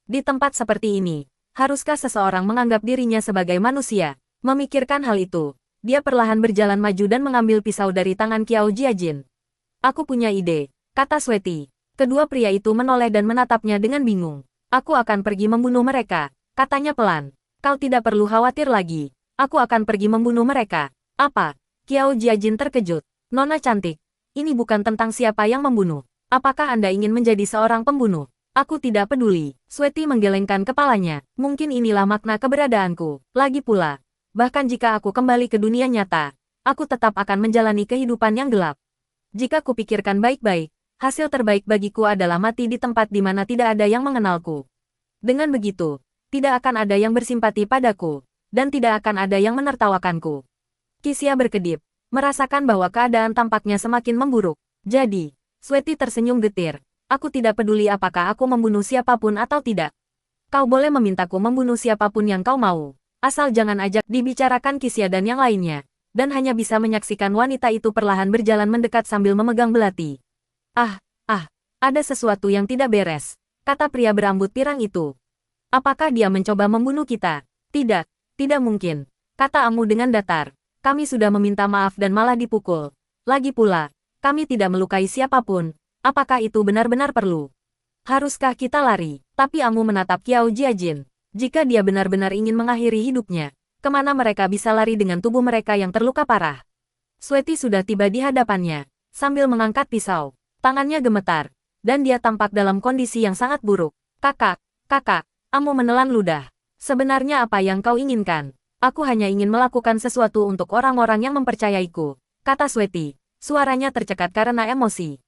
Speaker 1: Di tempat seperti ini, haruskah seseorang menganggap dirinya sebagai manusia? Memikirkan hal itu, dia perlahan berjalan maju dan mengambil pisau dari tangan Qiao Jiajin. Aku punya ide, kata Sweaty. Kedua pria itu menoleh dan menatapnya dengan bingung. Aku akan pergi membunuh mereka, katanya pelan. Kau tidak perlu khawatir lagi. Aku akan pergi membunuh mereka. Apa? Qiao Jiajin terkejut. Nona cantik, ini bukan tentang siapa yang membunuh. Apakah Anda ingin menjadi seorang pembunuh? Aku tidak peduli. Sweety menggelengkan kepalanya. Mungkin inilah makna keberadaanku. Lagi pula, bahkan jika aku kembali ke dunia nyata, aku tetap akan menjalani kehidupan yang gelap. Jika kupikirkan baik-baik, hasil terbaik bagiku adalah mati di tempat di mana tidak ada yang mengenalku. Dengan begitu, tidak akan ada yang bersimpati padaku, dan tidak akan ada yang menertawakanku. Kisia berkedip, merasakan bahwa keadaan tampaknya semakin memburuk. Jadi, Sweety tersenyum getir. Aku tidak peduli apakah aku membunuh siapapun atau tidak. Kau boleh memintaku membunuh siapapun yang kau mau. Asal jangan ajak dibicarakan Kisia dan yang lainnya. Dan hanya bisa menyaksikan wanita itu perlahan berjalan mendekat sambil memegang belati. Ada sesuatu yang tidak beres, kata pria berambut pirang itu. Apakah dia mencoba membunuh kita? Tidak, tidak mungkin, kata Amu dengan datar. Kami sudah meminta maaf dan malah dipukul. Lagi pula, kami tidak melukai siapapun. Apakah itu benar-benar perlu? Haruskah kita lari? Tapi Amu menatap Qiao Jiajin. Jika dia benar-benar ingin mengakhiri hidupnya, kemana mereka bisa lari dengan tubuh mereka yang terluka parah? Sweety sudah tiba di hadapannya, sambil mengangkat pisau. Tangannya gemetar, dan dia tampak dalam kondisi yang sangat buruk. Kakak, Amu menelan ludah. Sebenarnya apa yang kau inginkan? Aku hanya ingin melakukan sesuatu untuk orang-orang yang mempercayaiku, kata Sweety. Suaranya tercekat karena emosi.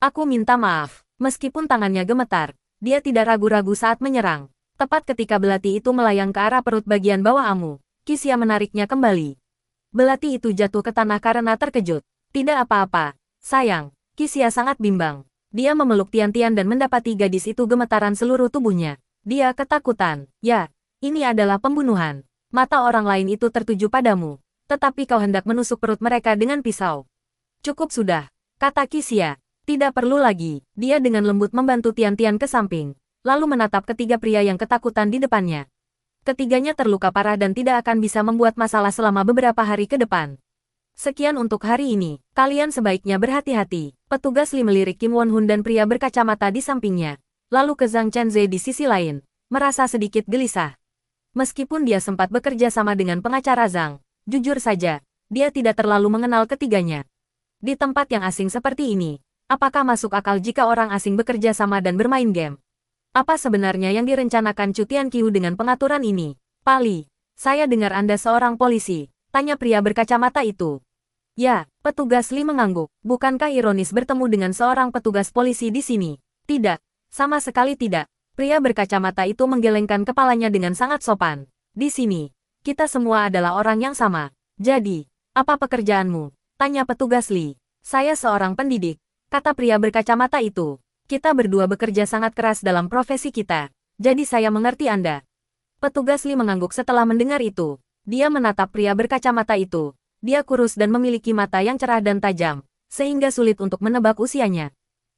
Speaker 1: Aku minta maaf. Meskipun tangannya gemetar, dia tidak ragu-ragu saat menyerang. Tepat ketika belati itu melayang ke arah perut bagian bawah Amu, Kisia menariknya kembali. Belati itu jatuh ke tanah karena terkejut. Tidak apa-apa, sayang. Kisia sangat bimbang. Dia memeluk Tian-Tian dan mendapati gadis itu gemetaran seluruh tubuhnya. Dia ketakutan. Ya, ini adalah pembunuhan. Mata orang lain itu tertuju padamu. Tetapi kau hendak menusuk perut mereka dengan pisau. Cukup sudah, kata Kisia. Tidak perlu lagi. Dia dengan lembut membantu Tian-Tian ke samping, lalu menatap ketiga pria yang ketakutan di depannya. Ketiganya terluka parah dan tidak akan bisa membuat masalah selama beberapa hari ke depan. Sekian untuk hari ini. Kalian sebaiknya berhati-hati. Petugas Li melirik Kim Won-hun dan pria berkacamata di sampingnya. Lalu ke Zhang Chenze di sisi lain, merasa sedikit gelisah. Meskipun dia sempat bekerja sama dengan pengacara Zhang, jujur saja, dia tidak terlalu mengenal ketiganya. Di tempat yang asing seperti ini, apakah masuk akal jika orang asing bekerja sama dan bermain game? Apa sebenarnya yang direncanakan Chu Tianqiu dengan pengaturan ini? Pali, saya dengar Anda seorang polisi, tanya pria berkacamata itu. Ya, petugas Li mengangguk. Bukankah ironis bertemu dengan seorang petugas polisi di sini? Tidak, sama sekali tidak. Pria berkacamata itu menggelengkan kepalanya dengan sangat sopan. Di sini, kita semua adalah orang yang sama. Jadi, apa pekerjaanmu? Tanya petugas Li. Saya seorang pendidik, kata pria berkacamata itu. Kita berdua bekerja sangat keras dalam profesi kita, jadi saya mengerti Anda. Petugas Li mengangguk setelah mendengar itu. Dia menatap pria berkacamata itu. Dia kurus dan memiliki mata yang cerah dan tajam, sehingga sulit untuk menebak usianya.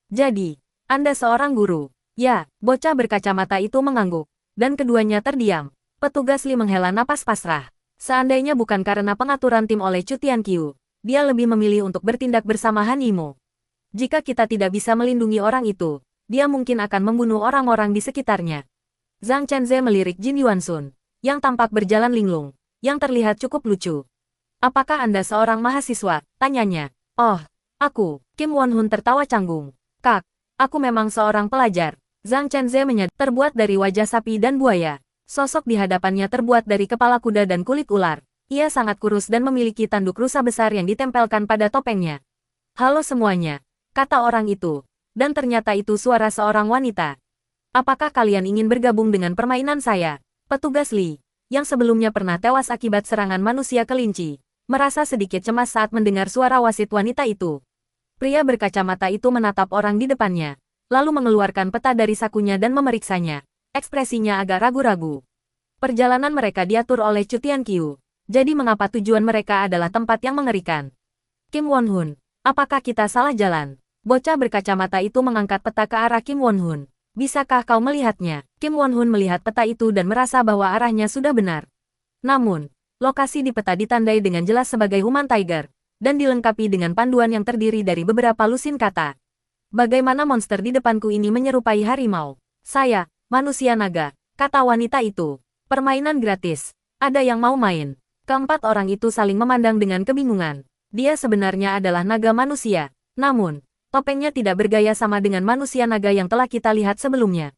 Speaker 1: Jadi, Anda seorang guru? Ya, bocah berkacamata itu mengangguk, dan keduanya terdiam. Petugas Li menghela napas pasrah. Seandainya bukan karena pengaturan tim oleh Chu Tianqiu, dia lebih memilih untuk bertindak bersama Han Yimou. Jika kita tidak bisa melindungi orang itu, dia mungkin akan membunuh orang-orang di sekitarnya. Zhang Chenze melirik Jin Yuansun, yang tampak berjalan linglung, yang terlihat cukup lucu. Apakah Anda seorang mahasiswa? Tanyanya. Oh, aku. Kim Won-hun tertawa canggung. Kak, aku memang seorang pelajar. Zhang Chenze menyadari terbuat dari wajah sapi dan buaya. Sosok di hadapannya terbuat dari kepala kuda dan kulit ular. Ia sangat kurus dan memiliki tanduk rusa besar yang ditempelkan pada topengnya. Halo semuanya, kata orang itu, dan ternyata itu suara seorang wanita. Apakah kalian ingin bergabung dengan permainan saya? Petugas Li, yang sebelumnya pernah tewas akibat serangan manusia kelinci, merasa sedikit cemas saat mendengar suara wasit wanita itu. Pria berkacamata itu menatap orang di depannya, lalu mengeluarkan peta dari sakunya dan memeriksanya. Ekspresinya agak ragu-ragu. Perjalanan mereka diatur oleh Chu Tianqiu, jadi mengapa tujuan mereka adalah tempat yang mengerikan? Kim Won-hun, apakah kita salah jalan? Bocah berkacamata itu mengangkat peta ke arah Kim Won-hun. Bisakah kau melihatnya? Kim Won-hun melihat peta itu dan merasa bahwa arahnya sudah benar. Namun, lokasi di peta ditandai dengan jelas sebagai Human Tiger, dan dilengkapi dengan panduan yang terdiri dari beberapa lusin kata. Bagaimana monster di depanku ini menyerupai harimau? Saya, manusia naga, kata wanita itu. Permainan gratis. Ada yang mau main? Keempat orang itu saling memandang dengan kebingungan. Dia sebenarnya adalah naga manusia. Namun, topengnya tidak bergaya sama dengan manusia naga yang telah kita lihat sebelumnya.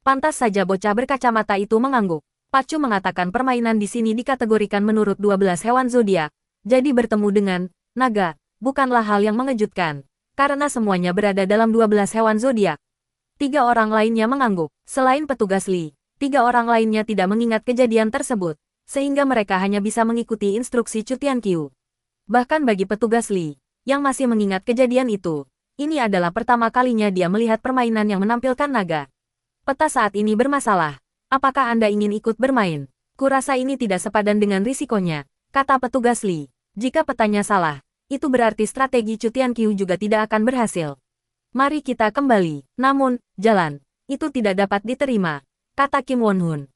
Speaker 1: Pantas saja bocah berkacamata itu mengangguk. Pacu mengatakan permainan di sini dikategorikan menurut 12 hewan zodiak. Jadi bertemu dengan naga bukanlah hal yang mengejutkan, karena semuanya berada dalam 12 hewan zodiak. 3 orang lainnya mengangguk. Selain petugas Li, 3 orang lainnya tidak mengingat kejadian tersebut, sehingga mereka hanya bisa mengikuti instruksi Chu Tianqiu. Bahkan bagi petugas Li, yang masih mengingat kejadian itu, ini adalah pertama kalinya dia melihat permainan yang menampilkan naga. Peta saat ini bermasalah. Apakah Anda ingin ikut bermain? Kurasa ini tidak sepadan dengan risikonya, kata petugas Li. Jika petanya salah, itu berarti strategi Chu Tianqiu juga tidak akan berhasil. Mari kita kembali. Namun, jalan itu tidak dapat diterima, kata Kim Won-hun.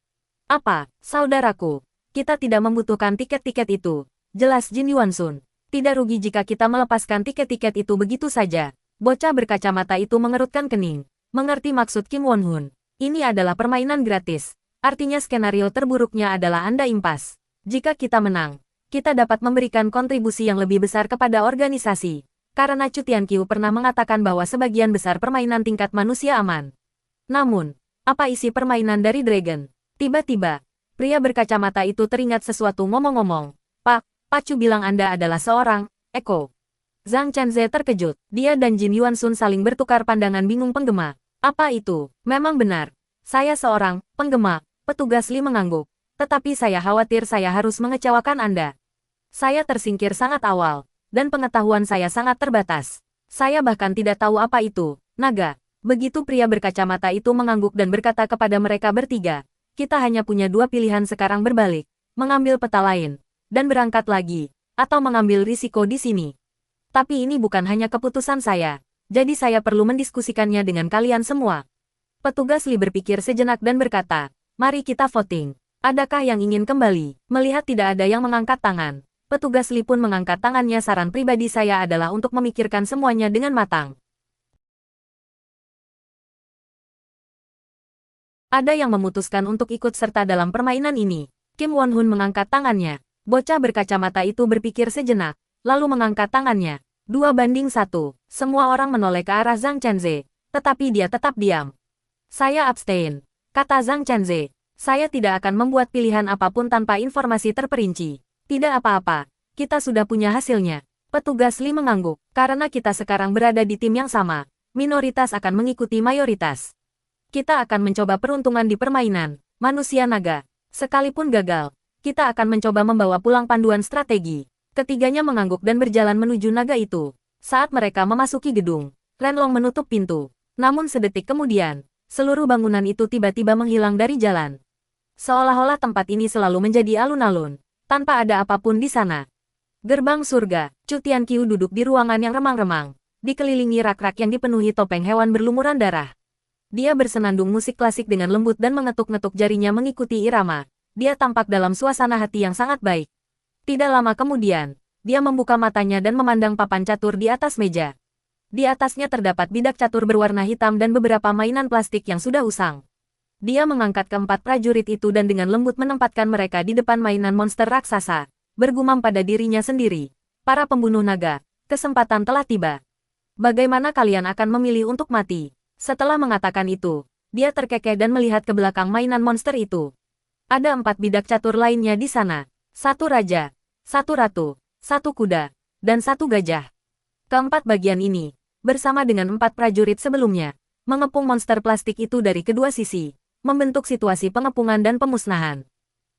Speaker 1: Apa, saudaraku? Kita tidak membutuhkan tiket-tiket itu. Jelas Jin Yuan-sun. Tidak rugi jika kita melepaskan tiket-tiket itu begitu saja. Bocah berkacamata itu mengerutkan kening. Mengerti maksud Kim Won-hun. Ini adalah permainan gratis. Artinya skenario terburuknya adalah Anda impas. Jika kita menang, kita dapat memberikan kontribusi yang lebih besar kepada organisasi. Karena Chu Tianqiu pernah mengatakan bahwa sebagian besar permainan tingkat manusia aman. Namun, apa isi permainan dari Dragon? Tiba-tiba, pria berkacamata itu teringat sesuatu ngomong-ngomong. Pak, Pacu bilang Anda adalah seorang Eko. Zhang Chenze terkejut. Dia dan Jin Yuan-sun saling bertukar pandangan bingung penggema. Apa itu? Memang benar. Saya seorang penggema, petugas Li mengangguk. Tetapi saya khawatir saya harus mengecewakan Anda. Saya tersingkir sangat awal, dan pengetahuan saya sangat terbatas. Saya bahkan tidak tahu apa itu naga. Begitu pria berkacamata itu mengangguk dan berkata kepada mereka bertiga, kita hanya punya 2 pilihan sekarang berbalik, mengambil peta lain, dan berangkat lagi, atau mengambil risiko di sini. Tapi ini bukan hanya keputusan saya. Jadi saya perlu mendiskusikannya dengan kalian semua. Petugas Li berpikir sejenak dan berkata, mari kita voting. Adakah yang ingin kembali? Melihat tidak ada yang mengangkat tangan, petugas Li pun mengangkat tangannya. Saran pribadi saya adalah untuk memikirkan semuanya dengan matang. Ada yang memutuskan untuk ikut serta dalam permainan ini. Kim Won-hun mengangkat tangannya. Bocah berkacamata itu berpikir sejenak, lalu mengangkat tangannya. 2-1. Semua orang menoleh ke arah Zhang Chenze, tetapi dia tetap diam. Saya abstain, kata Zhang Chenze. Saya tidak akan membuat pilihan apapun tanpa informasi terperinci. Tidak apa-apa, kita sudah punya hasilnya. Petugas Li mengangguk, karena kita sekarang berada di tim yang sama. Minoritas akan mengikuti mayoritas. Kita akan mencoba peruntungan di permainan manusia naga. Sekalipun gagal, kita akan mencoba membawa pulang panduan strategi. Ketiganya mengangguk dan berjalan menuju naga itu. Saat mereka memasuki gedung, Renlong menutup pintu. Namun sedetik kemudian, seluruh bangunan itu tiba-tiba menghilang dari jalan. Seolah-olah tempat ini selalu menjadi alun-alun, tanpa ada apapun di sana. Gerbang surga, Chu Tianqiu duduk di ruangan yang remang-remang, dikelilingi rak-rak yang dipenuhi topeng hewan berlumuran darah. Dia bersenandung musik klasik dengan lembut dan mengetuk-ngetuk jarinya mengikuti irama. Dia tampak dalam suasana hati yang sangat baik. Tidak lama kemudian, dia membuka matanya dan memandang papan catur di atas meja. Di atasnya terdapat bidak catur berwarna hitam dan beberapa mainan plastik yang sudah usang. Dia mengangkat keempat prajurit itu dan dengan lembut menempatkan mereka di depan mainan monster raksasa, bergumam pada dirinya sendiri. Para pembunuh naga, kesempatan telah tiba. Bagaimana kalian akan memilih untuk mati? Setelah mengatakan itu, dia terkekeh dan melihat ke belakang mainan monster itu. Ada 4 bidak catur lainnya di sana. 1 raja, 1 ratu, 1 kuda, dan 1 gajah. Keempat bagian ini, bersama dengan 4 prajurit sebelumnya, mengepung monster plastik itu dari kedua sisi, membentuk situasi pengepungan dan pemusnahan.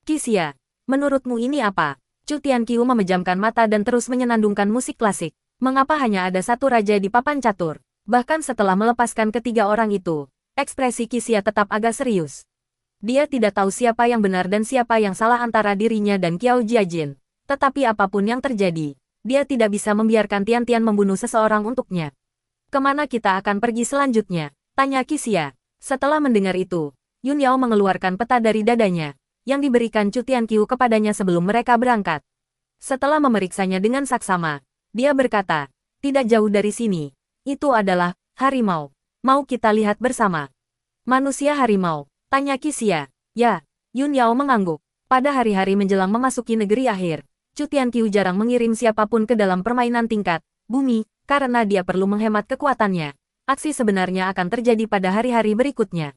Speaker 1: Qixia, menurutmu ini apa? Chu Tianqiu memejamkan mata dan terus menyenandungkan musik klasik. Mengapa hanya ada 1 raja di papan catur? Bahkan setelah melepaskan ketiga orang itu, ekspresi Qixia tetap agak serius. Dia tidak tahu siapa yang benar dan siapa yang salah antara dirinya dan Qiao Jiajin. Tetapi apapun yang terjadi, dia tidak bisa membiarkan Tian-Tian membunuh seseorang untuknya. Kemana kita akan pergi selanjutnya? Tanya Qixia. Setelah mendengar itu, Yun Yao mengeluarkan peta dari dadanya, yang diberikan Chu Tianqiu kepadanya sebelum mereka berangkat. Setelah memeriksanya dengan saksama, dia berkata, tidak jauh dari sini. Itu adalah harimau. Mau kita lihat bersama? Manusia harimau. Tanya Qixia. Ya, Yun Yao mengangguk. Pada hari-hari menjelang memasuki negeri akhir, Chu Tianqiu jarang mengirim siapapun ke dalam permainan tingkat bumi, karena dia perlu menghemat kekuatannya. Aksi sebenarnya akan terjadi pada hari-hari berikutnya.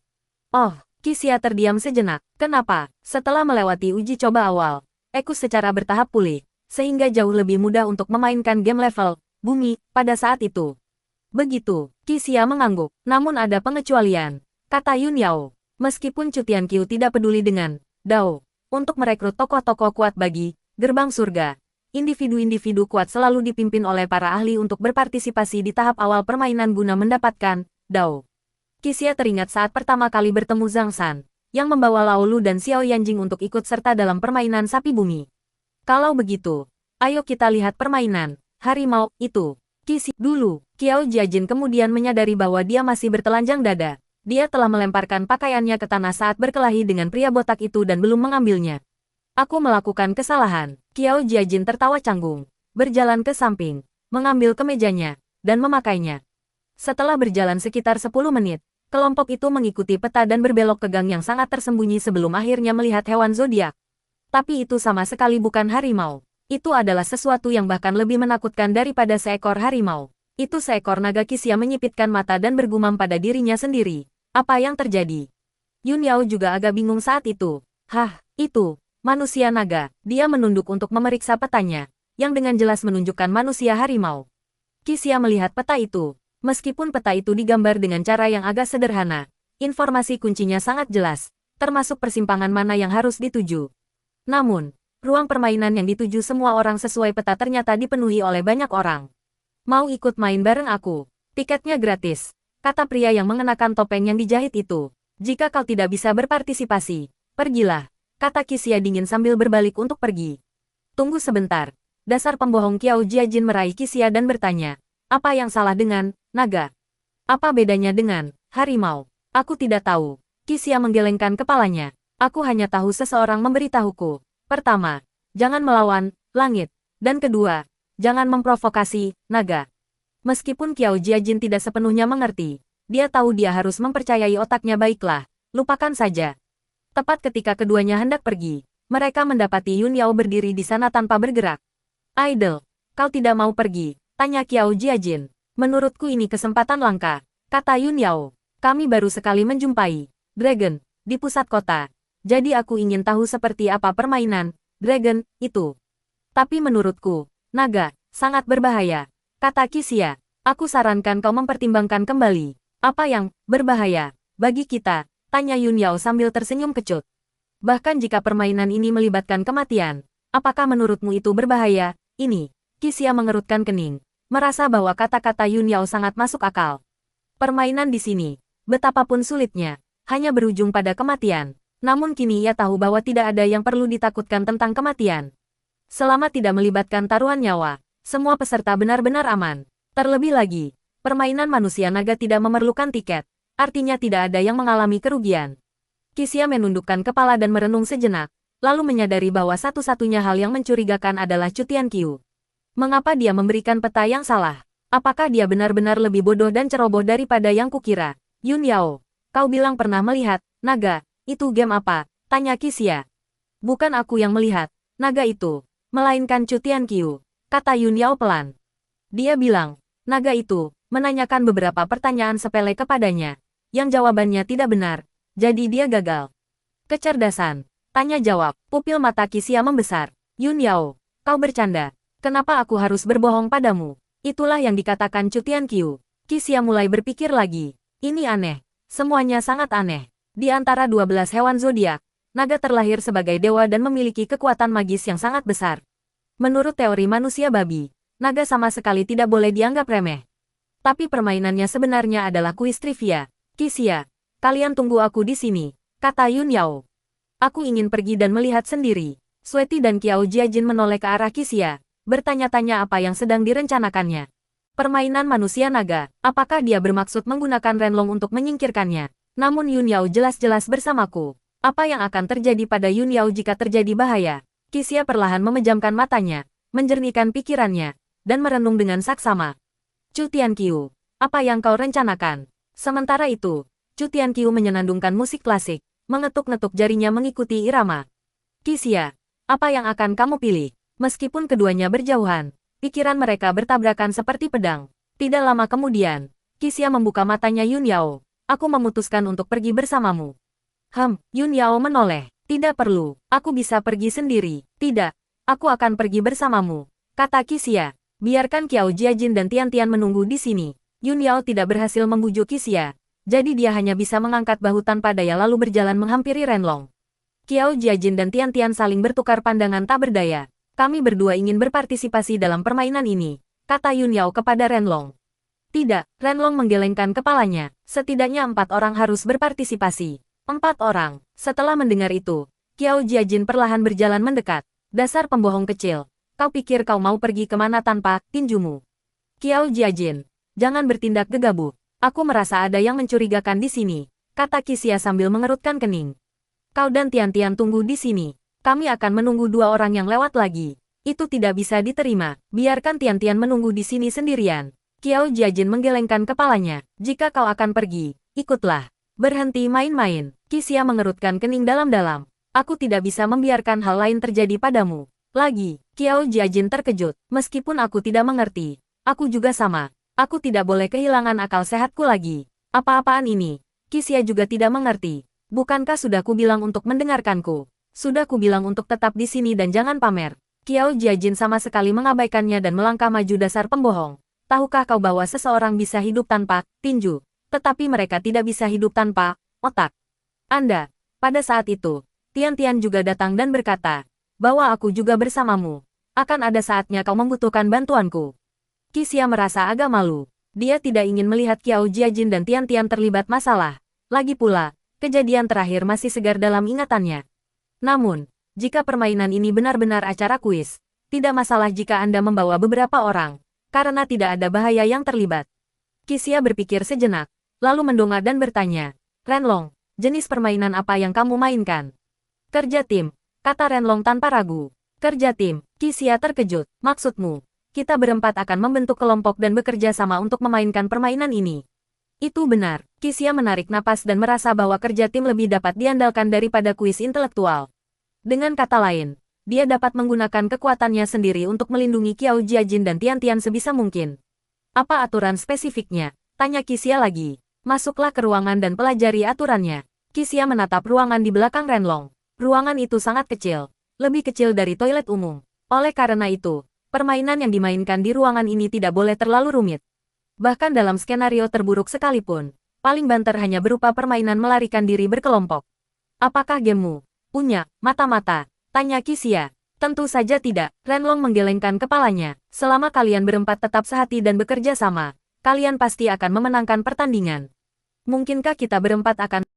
Speaker 1: Oh, Qixia terdiam sejenak. Kenapa? Setelah melewati uji coba awal, Ekus secara bertahap pulih, sehingga jauh lebih mudah untuk memainkan game level bumi pada saat itu. Begitu, Qixia mengangguk. Namun ada pengecualian, kata Yun Yao. Meskipun Chu Tianqiu tidak peduli dengan Dao, untuk merekrut tokoh-tokoh kuat bagi gerbang surga, individu-individu kuat selalu dipimpin oleh para ahli untuk berpartisipasi di tahap awal permainan guna mendapatkan Dao. Qixia teringat saat pertama kali bertemu Zhang San, yang membawa Lao Lu dan Xiao Yanjing untuk ikut serta dalam permainan sapi bumi. Kalau begitu, ayo kita lihat permainan harimau itu. Qixia dulu, Qiao Jiajin kemudian menyadari bahwa dia masih bertelanjang dada. Dia telah melemparkan pakaiannya ke tanah saat berkelahi dengan pria botak itu dan belum mengambilnya. Aku melakukan kesalahan. Qiao Jiajin tertawa canggung, berjalan ke samping, mengambil kemejanya, dan memakainya. Setelah berjalan sekitar 10 menit, kelompok itu mengikuti peta dan berbelok ke gang yang sangat tersembunyi sebelum akhirnya melihat hewan zodiak. Tapi itu sama sekali bukan harimau. Itu adalah sesuatu yang bahkan lebih menakutkan daripada seekor harimau. Itu seekor naga. Qixia menyipitkan mata dan bergumam pada dirinya sendiri. Apa yang terjadi? Yun Yao juga agak bingung saat itu. Hah, itu manusia naga. Dia menunduk untuk memeriksa petanya, yang dengan jelas menunjukkan manusia harimau. Qixia melihat peta itu. Meskipun peta itu digambar dengan cara yang agak sederhana, informasi kuncinya sangat jelas, termasuk persimpangan mana yang harus dituju. Namun, ruang permainan yang dituju semua orang sesuai peta ternyata dipenuhi oleh banyak orang. Mau ikut main bareng aku? Tiketnya gratis, kata pria yang mengenakan topeng yang dijahit itu. Jika kau tidak bisa berpartisipasi, pergilah, kata Qixia dingin sambil berbalik untuk pergi. Tunggu sebentar. Dasar pembohong. Qiao Jiajin meraih Qixia dan bertanya, apa yang salah dengan naga? Apa bedanya dengan harimau? Aku tidak tahu. Qixia menggelengkan kepalanya. Aku hanya tahu seseorang memberitahuku. Pertama, jangan melawan langit. Dan kedua, jangan memprovokasi naga. Meskipun Qiao Jiajin tidak sepenuhnya mengerti, dia tahu dia harus mempercayai otaknya. Baiklah, lupakan saja. Tepat ketika keduanya hendak pergi, mereka mendapati Yun Yao berdiri di sana tanpa bergerak. Idol, kau tidak mau pergi? Tanya Qiao Jiajin. Menurutku ini kesempatan langka, kata Yun Yao. Kami baru sekali menjumpai Dragon di pusat kota. Jadi aku ingin tahu seperti apa permainan Dragon itu. Tapi menurutku, naga sangat berbahaya, kata Qixia. Aku sarankan kau mempertimbangkan kembali. Apa yang berbahaya bagi kita? Tanya Yun Yao sambil tersenyum kecut. Bahkan jika permainan ini melibatkan kematian, apakah menurutmu itu berbahaya? Ini, Qixia mengerutkan kening, merasa bahwa kata-kata Yun Yao sangat masuk akal. Permainan di sini, betapapun sulitnya, hanya berujung pada kematian. Namun kini ia tahu bahwa tidak ada yang perlu ditakutkan tentang kematian. Selama tidak melibatkan taruhan nyawa, semua peserta benar-benar aman. Terlebih lagi, permainan manusia naga tidak memerlukan tiket, artinya tidak ada yang mengalami kerugian. Qixia menundukkan kepala dan merenung sejenak, lalu menyadari bahwa satu-satunya hal yang mencurigakan adalah Chu Tianqiu. Mengapa dia memberikan peta yang salah? Apakah dia benar-benar lebih bodoh dan ceroboh daripada yang kukira? Yun Yao, kau bilang pernah melihat naga. Itu game apa? Tanya Qixia. Bukan aku yang melihat naga itu, melainkan Chu Tianqiu, kata Yun Yao pelan. Dia bilang, naga itu menanyakan beberapa pertanyaan sepele kepadanya, yang jawabannya tidak benar, jadi dia gagal. Kecerdasan, tanya jawab. Pupil mata Qixia membesar. Yun Yao, kau bercanda. Kenapa aku harus berbohong padamu? Itulah yang dikatakan Chu Tianqiu. Qixia mulai berpikir lagi. Ini aneh. Semuanya sangat aneh. Di antara 12 hewan zodiak, naga terlahir sebagai dewa dan memiliki kekuatan magis yang sangat besar. Menurut teori manusia babi, naga sama sekali tidak boleh dianggap remeh. Tapi permainannya sebenarnya adalah kuis trivia. Qixia, kalian tunggu aku di sini, kata Yun Yao. Aku ingin pergi dan melihat sendiri. Sueti dan Qiao Jiajin menoleh ke arah Qixia, bertanya-tanya apa yang sedang direncanakannya. Permainan manusia naga, apakah dia bermaksud menggunakan Renlong untuk menyingkirkannya? Namun Yun Yao jelas-jelas bersamaku. Apa yang akan terjadi pada Yun Yao jika terjadi bahaya? Qixia perlahan memejamkan matanya, menjernihkan pikirannya, dan merenung dengan saksama. Chu Tianqiu, apa yang kau rencanakan? Sementara itu, Chu Tianqiu menyenandungkan musik klasik, mengetuk-ngetuk jarinya mengikuti irama. Qixia, apa yang akan kamu pilih? Meskipun keduanya berjauhan, pikiran mereka bertabrakan seperti pedang. Tidak lama kemudian, Qixia membuka matanya Yun Yao. Aku memutuskan untuk pergi bersamamu. Yun Yao menoleh. Tidak perlu, aku bisa pergi sendiri. Tidak, aku akan pergi bersamamu, kata Qixia. Biarkan Qiao Jiajin dan Tian Tian menunggu di sini. Yun Yao tidak berhasil membujuk Qixia, jadi dia hanya bisa mengangkat bahu tanpa daya lalu berjalan menghampiri Renlong. Qiao Jiajin dan Tian Tian saling bertukar pandangan tak berdaya. Kami berdua ingin berpartisipasi dalam permainan ini, kata Yun Yao kepada Renlong. Tidak, Renlong menggelengkan kepalanya. Setidaknya 4 orang harus berpartisipasi. 4 orang. Setelah mendengar itu, Qiao Jiajin perlahan berjalan mendekat. Dasar pembohong kecil. Kau pikir kau mau pergi kemana tanpa tinjumu? Qiao Jiajin, jangan bertindak gegabah. Aku merasa ada yang mencurigakan di sini, kata Qixia sambil mengerutkan kening. Kau dan Tian Tian tunggu di sini. Kami akan menunggu 2 orang yang lewat lagi. Itu tidak bisa diterima. Biarkan Tian Tian menunggu di sini sendirian. Qiao Jiajin menggelengkan kepalanya. Jika kau akan pergi, ikutlah. Berhenti main-main. Qixia mengerutkan kening dalam-dalam. Aku tidak bisa membiarkan hal lain terjadi padamu. Lagi, Qiao Jiajin terkejut. Meskipun aku tidak mengerti, aku juga sama. Aku tidak boleh kehilangan akal sehatku lagi. Apa-apaan ini? Qixia juga tidak mengerti. Bukankah sudah kubilang untuk mendengarkanku? Sudah kubilang untuk tetap di sini dan jangan pamer. Qiao Jiajin sama sekali mengabaikannya dan melangkah maju. Dasar pembohong. Tahukah kau bahwa seseorang bisa hidup tanpa tinju, tetapi mereka tidak bisa hidup tanpa otak? Anda, pada saat itu, Tian Tian juga datang dan berkata, bahwa aku juga bersamamu. Akan ada saatnya kau membutuhkan bantuanku. Qixia merasa agak malu. Dia tidak ingin melihat Qiao Jiajin dan Tian Tian terlibat masalah. Lagi pula, kejadian terakhir masih segar dalam ingatannya. Namun, jika permainan ini benar-benar acara kuis, tidak masalah jika Anda membawa beberapa orang, karena tidak ada bahaya yang terlibat. Qixia berpikir sejenak, lalu mendongak dan bertanya, Renlong, jenis permainan apa yang kamu mainkan? Kerja tim, kata Renlong tanpa ragu. Kerja tim, Qixia terkejut. Maksudmu, kita berempat akan membentuk kelompok dan bekerja sama untuk memainkan permainan ini? Itu benar. Qixia menarik napas dan merasa bahwa kerja tim lebih dapat diandalkan daripada kuis intelektual. Dengan kata lain, dia dapat menggunakan kekuatannya sendiri untuk melindungi Qiao Jiajin dan Tian Tian sebisa mungkin. Apa aturan spesifiknya? Tanya Qixia lagi. Masuklah ke ruangan dan pelajari aturannya. Qixia menatap ruangan di belakang Renlong. Ruangan itu sangat kecil. Lebih kecil dari toilet umum. Oleh karena itu, permainan yang dimainkan di ruangan ini tidak boleh terlalu rumit. Bahkan dalam skenario terburuk sekalipun, paling banter hanya berupa permainan melarikan diri berkelompok. Apakah gamemu punya mata-mata? Tanya Qixia. Tentu saja tidak. Renlong menggelengkan kepalanya. Selama kalian berempat tetap sehati dan bekerja sama, kalian pasti akan memenangkan pertandingan. Mungkinkah kita berempat akan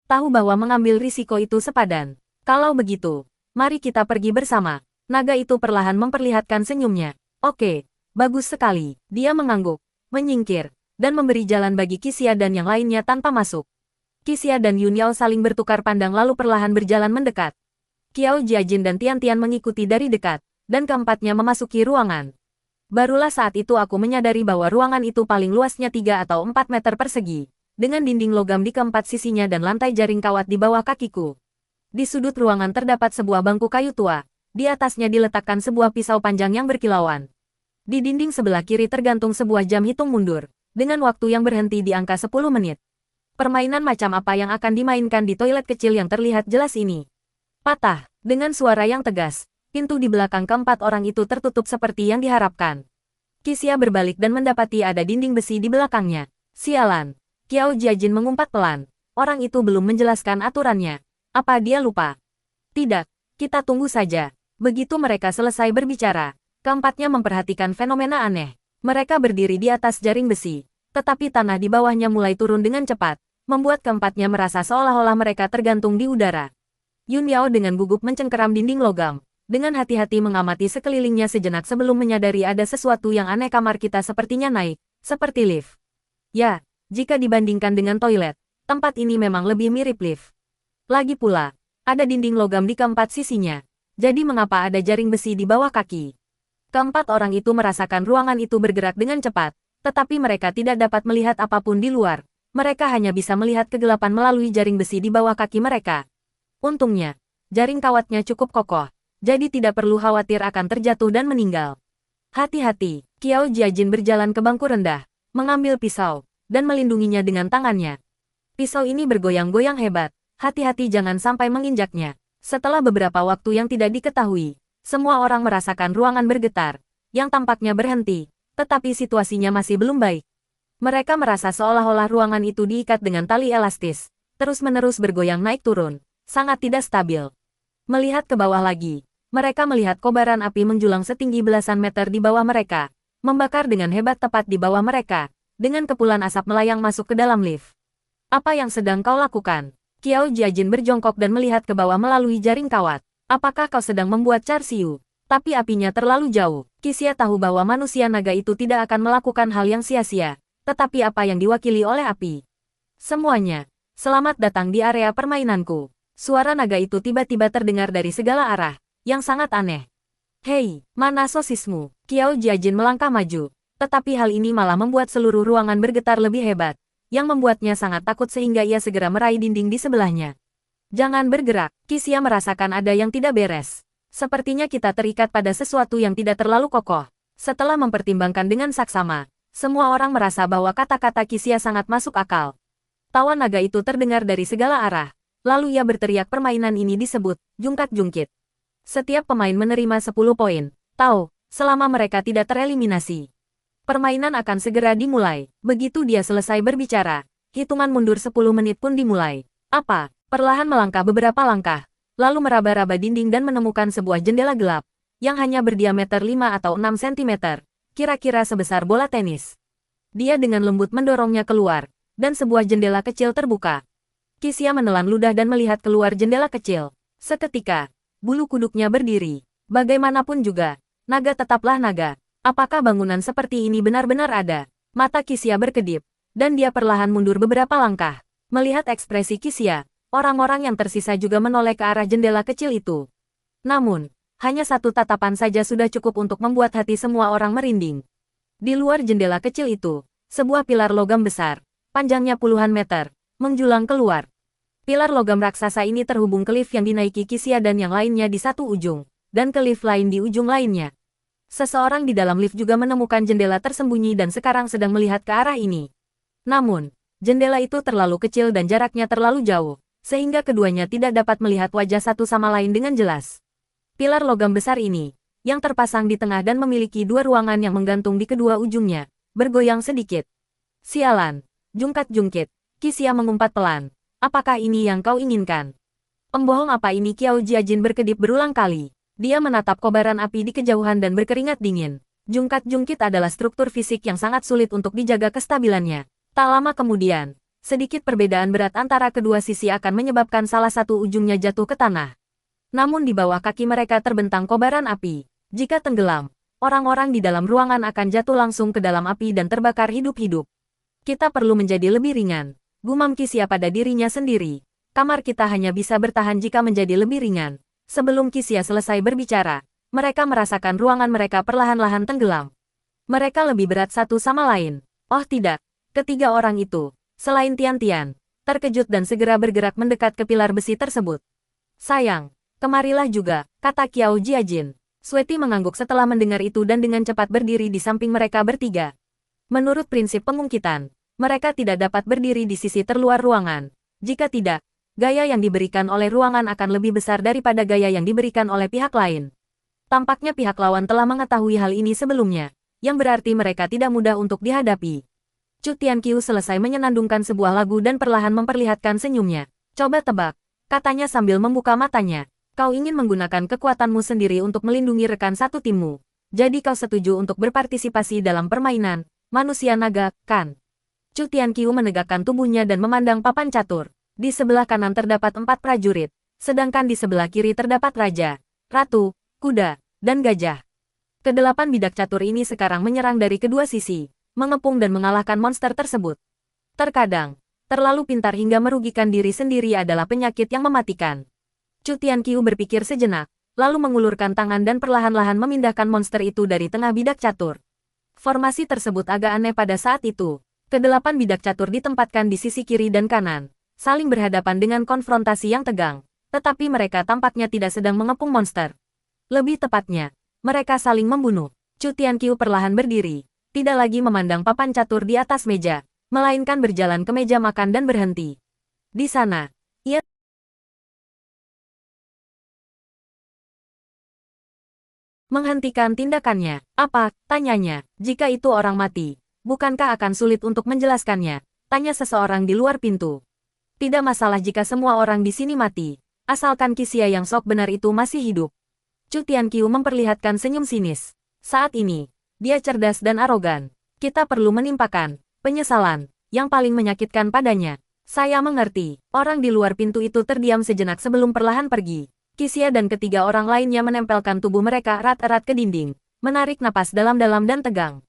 Speaker 1: tahu bahwa mengambil risiko itu sepadan? Kalau begitu, mari kita pergi bersama. Naga itu perlahan memperlihatkan senyumnya. Oke, bagus sekali. Dia mengangguk, menyingkir, dan memberi jalan bagi Qixia dan yang lainnya tanpa masuk. Qixia dan Yun Yao saling bertukar pandang lalu perlahan berjalan mendekat. Qiao Jiajin dan Tian Tian mengikuti dari dekat, dan keempatnya memasuki ruangan. Barulah saat itu aku menyadari bahwa ruangan itu paling luasnya 3 atau 4 meter persegi, dengan dinding logam di keempat sisinya dan lantai jaring kawat di bawah kakiku. Di sudut ruangan terdapat sebuah bangku kayu tua, di atasnya diletakkan sebuah pisau panjang yang berkilauan. Di dinding sebelah kiri tergantung sebuah jam hitung mundur, dengan waktu yang berhenti di angka 10 menit. Permainan macam apa yang akan dimainkan di toilet kecil yang terlihat jelas ini? Patah, dengan suara yang tegas, pintu di belakang keempat orang itu tertutup seperti yang diharapkan. Qixia berbalik dan mendapati ada dinding besi di belakangnya. Sialan. Qiao Jiajin mengumpat pelan. Orang itu belum menjelaskan aturannya. Apa dia lupa? Tidak, kita tunggu saja. Begitu mereka selesai berbicara, keempatnya memperhatikan fenomena aneh. Mereka berdiri di atas jaring besi, tetapi tanah di bawahnya mulai turun dengan cepat, membuat keempatnya merasa seolah-olah mereka tergantung di udara. Yun Yao dengan gugup mencengkeram dinding logam, dengan hati-hati mengamati sekelilingnya sejenak sebelum menyadari ada sesuatu yang aneh. Kamar kita sepertinya naik, seperti lift. Ya, jika dibandingkan dengan toilet, tempat ini memang lebih mirip lift. Lagi pula, ada dinding logam di keempat sisinya. Jadi mengapa ada jaring besi di bawah kaki? Keempat orang itu merasakan ruangan itu bergerak dengan cepat, tetapi mereka tidak dapat melihat apapun di luar. Mereka hanya bisa melihat kegelapan melalui jaring besi di bawah kaki mereka. Untungnya, jaring kawatnya cukup kokoh, jadi tidak perlu khawatir akan terjatuh dan meninggal. Hati-hati, Qiao Jiajin berjalan ke bangku rendah, mengambil pisau, dan melindunginya dengan tangannya. Pisau ini bergoyang-goyang hebat, hati-hati jangan sampai menginjaknya. Setelah beberapa waktu yang tidak diketahui, semua orang merasakan ruangan bergetar, yang tampaknya berhenti, tetapi situasinya masih belum baik. Mereka merasa seolah-olah ruangan itu diikat dengan tali elastis, terus-menerus bergoyang naik turun, sangat tidak stabil. Melihat ke bawah lagi, mereka melihat kobaran api menjulang setinggi belasan meter di bawah mereka, membakar dengan hebat tepat di bawah mereka, dengan kepulan asap melayang masuk ke dalam lift. Apa yang sedang kau lakukan? Qiao Jiajin berjongkok dan melihat ke bawah melalui jaring kawat. Apakah kau sedang membuat Charsiu? Tapi apinya terlalu jauh. Qixia tahu bahwa manusia naga itu tidak akan melakukan hal yang sia-sia, tetapi apa yang diwakili oleh api? Semuanya, selamat datang di area permainanku. Suara naga itu tiba-tiba terdengar dari segala arah, yang sangat aneh. Hei, mana sosismu? Qiao Jiajin melangkah maju, tetapi hal ini malah membuat seluruh ruangan bergetar lebih hebat, yang membuatnya sangat takut sehingga ia segera meraih dinding di sebelahnya. Jangan bergerak, Qixia merasakan ada yang tidak beres. Sepertinya kita terikat pada sesuatu yang tidak terlalu kokoh. Setelah mempertimbangkan dengan saksama, semua orang merasa bahwa kata-kata Qixia sangat masuk akal. Tawa naga itu terdengar dari segala arah. Lalu ia berteriak permainan ini disebut jungkat-jungkit. Setiap pemain menerima 10 poin. Tahu, selama mereka tidak tereliminasi. Permainan akan segera dimulai. Begitu dia selesai berbicara, hitungan mundur 10 menit pun dimulai. Apa? Perlahan melangkah beberapa langkah, lalu meraba-raba dinding dan menemukan sebuah jendela gelap, yang hanya berdiameter 5 atau 6 cm, kira-kira sebesar bola tenis. Dia dengan lembut mendorongnya keluar, dan sebuah jendela kecil terbuka. Qixia menelan ludah dan melihat keluar jendela kecil. Seketika, bulu kuduknya berdiri. Bagaimanapun juga, naga tetaplah naga. Apakah bangunan seperti ini benar-benar ada? Mata Qixia berkedip, dan dia perlahan mundur beberapa langkah. Melihat ekspresi Qixia, orang-orang yang tersisa juga menoleh ke arah jendela kecil itu. Namun, hanya satu tatapan saja sudah cukup untuk membuat hati semua orang merinding. Di luar jendela kecil itu, sebuah pilar logam besar, panjangnya puluhan meter, menjulang keluar. Pilar logam raksasa ini terhubung ke lift yang dinaiki Qixia dan yang lainnya di satu ujung, dan ke lift lain di ujung lainnya. Seseorang di dalam lift juga menemukan jendela tersembunyi dan sekarang sedang melihat ke arah ini. Namun, jendela itu terlalu kecil dan jaraknya terlalu jauh, sehingga keduanya tidak dapat melihat wajah satu sama lain dengan jelas. Pilar logam besar ini, yang terpasang di tengah dan memiliki dua ruangan yang menggantung di kedua ujungnya, bergoyang sedikit. Sialan, jungkat-jungkit, Qixia mengumpat pelan. Apakah ini yang kau inginkan? Pembohong apa ini? Qiao Jiajin berkedip berulang kali. Dia menatap kobaran api di kejauhan dan berkeringat dingin. Jungkat-jungkit adalah struktur fisik yang sangat sulit untuk dijaga kestabilannya. Tak lama kemudian, sedikit perbedaan berat antara kedua sisi akan menyebabkan salah satu ujungnya jatuh ke tanah. Namun di bawah kaki mereka terbentang kobaran api. Jika tenggelam, orang-orang di dalam ruangan akan jatuh langsung ke dalam api dan terbakar hidup-hidup. Kita perlu menjadi lebih ringan, gumam Qixia pada dirinya sendiri. Kamar kita hanya bisa bertahan jika menjadi lebih ringan. Sebelum Qixia selesai berbicara, mereka merasakan ruangan mereka perlahan-lahan tenggelam. Mereka lebih berat satu sama lain. Oh tidak, ketiga orang itu, selain Tian-Tian, terkejut dan segera bergerak mendekat ke pilar besi tersebut. Sayang, kemarilah juga, kata Qiao Jiajin. Sweaty mengangguk setelah mendengar itu dan dengan cepat berdiri di samping mereka bertiga. Menurut prinsip pengungkitan, mereka tidak dapat berdiri di sisi terluar ruangan. Jika tidak, gaya yang diberikan oleh ruangan akan lebih besar daripada gaya yang diberikan oleh pihak lain. Tampaknya pihak lawan telah mengetahui hal ini sebelumnya, yang berarti mereka tidak mudah untuk dihadapi. Chu Tianqiu selesai menyenandungkan sebuah lagu dan perlahan memperlihatkan senyumnya. Coba tebak, katanya sambil membuka matanya. Kau ingin menggunakan kekuatanmu sendiri untuk melindungi rekan satu timmu. Jadi kau setuju untuk berpartisipasi dalam permainan manusia naga, kan? Chu Tianqiu menegakkan tubuhnya dan memandang papan catur. Di sebelah kanan terdapat 4 prajurit, sedangkan di sebelah kiri terdapat raja, ratu, kuda, dan gajah. Kedelapan bidak catur ini sekarang menyerang dari kedua sisi, mengepung dan mengalahkan monster tersebut. Terkadang, terlalu pintar hingga merugikan diri sendiri adalah penyakit yang mematikan. Chu Tianqiu berpikir sejenak, lalu mengulurkan tangan dan perlahan-lahan memindahkan monster itu dari tengah bidak catur. Formasi tersebut agak aneh pada saat itu, Kedelapan bidak catur ditempatkan di sisi kiri dan kanan, saling berhadapan dengan konfrontasi yang tegang, tetapi mereka tampaknya tidak sedang mengepung monster. Lebih tepatnya, mereka saling membunuh. Chu Tianqiu perlahan berdiri, tidak lagi memandang papan catur di atas meja, melainkan berjalan ke meja makan dan berhenti. Di sana, ia menghentikan tindakannya. Apa? Tanyanya. Jika itu orang mati, bukankah akan sulit untuk menjelaskannya? Tanya seseorang di luar pintu. Tidak masalah jika semua orang di sini mati, asalkan Qixia yang sok benar itu masih hidup. Chu Tianqiu memperlihatkan senyum sinis. Saat ini, dia cerdas dan arogan. Kita perlu menimpakan penyesalan yang paling menyakitkan padanya. Saya mengerti. Orang di luar pintu itu terdiam sejenak sebelum perlahan pergi. Qixia dan ketiga orang lainnya menempelkan tubuh mereka erat-erat ke dinding, menarik napas dalam-dalam dan tegang.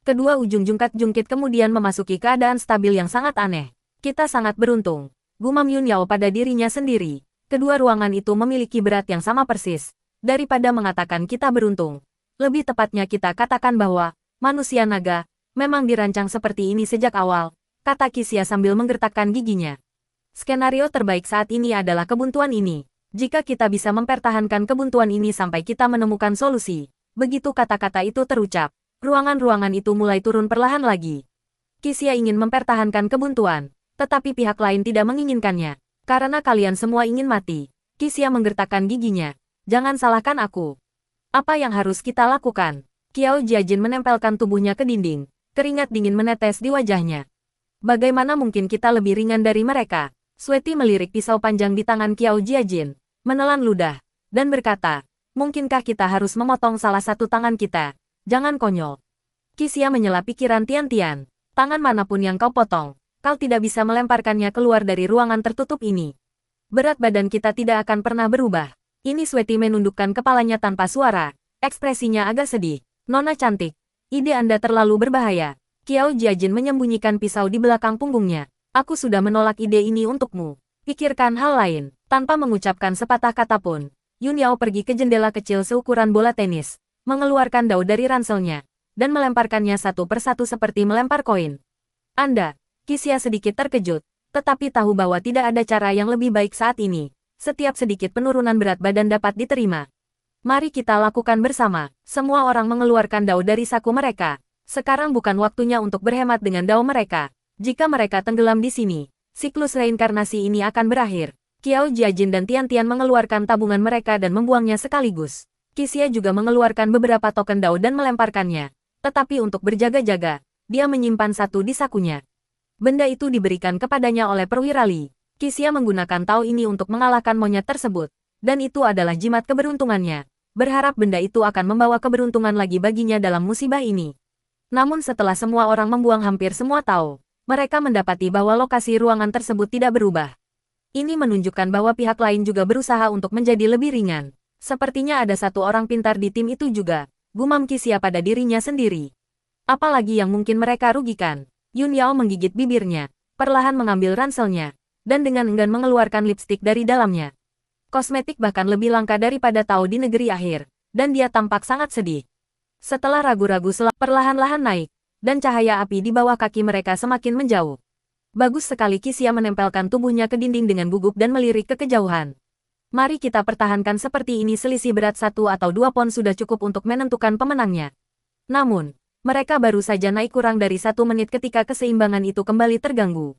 Speaker 1: Kedua ujung jungkat-jungkit kemudian memasuki keadaan stabil yang sangat aneh. Kita sangat beruntung, gumam Yun Yao pada dirinya sendiri. Kedua ruangan itu memiliki berat yang sama persis. Daripada mengatakan kita beruntung, lebih tepatnya kita katakan bahwa manusia naga memang dirancang seperti ini sejak awal, kata Qixia sambil menggertakkan giginya. Skenario terbaik saat ini adalah kebuntuan ini. Jika kita bisa mempertahankan kebuntuan ini sampai kita menemukan solusi. Begitu kata-kata itu terucap, ruangan-ruangan itu mulai turun perlahan lagi. Qixia ingin mempertahankan kebuntuan, tetapi pihak lain tidak menginginkannya. Karena kalian semua ingin mati. Qixia menggertakkan giginya. Jangan salahkan aku. Apa yang harus kita lakukan? Qiao Jiajin menempelkan tubuhnya ke dinding. Keringat dingin menetes di wajahnya. Bagaimana mungkin kita lebih ringan dari mereka? Sweaty melirik pisau panjang di tangan Qiao Jiajin, menelan ludah, dan berkata, mungkinkah kita harus memotong salah satu tangan kita? Jangan konyol. Qixia menyela pikiran Tian-Tian. Tangan manapun yang kau potong, kau tidak bisa melemparkannya keluar dari ruangan tertutup ini. Berat badan kita tidak akan pernah berubah. Ini Sweaty menundukkan kepalanya tanpa suara. Ekspresinya agak sedih. Nona cantik, ide Anda terlalu berbahaya. Qiao Jiajin menyembunyikan pisau di belakang punggungnya. Aku sudah menolak ide ini untukmu. Pikirkan hal lain. Tanpa mengucapkan sepatah kata pun, Yun Yao pergi ke jendela kecil seukuran bola tenis, mengeluarkan dao dari ranselnya, dan melemparkannya satu persatu seperti melempar koin. Anda, Qixia sedikit terkejut, tetapi tahu bahwa tidak ada cara yang lebih baik saat ini. Setiap sedikit penurunan berat badan dapat diterima. Mari kita lakukan bersama. Semua orang mengeluarkan dao dari saku mereka. Sekarang bukan waktunya untuk berhemat dengan dao mereka. Jika mereka tenggelam di sini, siklus reinkarnasi ini akan berakhir. Qiao Jiajin dan Tian-Tian mengeluarkan tabungan mereka dan membuangnya sekaligus. Qixia juga mengeluarkan beberapa token dao dan melemparkannya. Tetapi untuk berjaga-jaga, dia menyimpan satu di sakunya. Benda itu diberikan kepadanya oleh perwira Li. Qixia menggunakan tao ini untuk mengalahkan monyet tersebut. Dan itu adalah jimat keberuntungannya. Berharap benda itu akan membawa keberuntungan lagi baginya dalam musibah ini. Namun setelah semua orang membuang hampir semua tao, mereka mendapati bahwa lokasi ruangan tersebut tidak berubah. Ini menunjukkan bahwa pihak lain juga berusaha untuk menjadi lebih ringan. Sepertinya ada satu orang pintar di tim itu juga, gumam Qixia pada dirinya sendiri. Apalagi yang mungkin mereka rugikan? Yun Yao menggigit bibirnya, perlahan mengambil ranselnya, dan dengan enggan mengeluarkan lipstik dari dalamnya. Kosmetik bahkan lebih langka daripada tao di negeri akhir, dan dia tampak sangat sedih. Setelah ragu-ragu perlahan-lahan naik, dan cahaya api di bawah kaki mereka semakin menjauh. Bagus sekali Qixia menempelkan tubuhnya ke dinding dengan gugup dan melirik ke kejauhan. Mari kita pertahankan seperti ini, selisih berat 1 atau 2 pon sudah cukup untuk menentukan pemenangnya. Namun, mereka baru saja naik kurang dari 1 menit ketika keseimbangan itu kembali terganggu.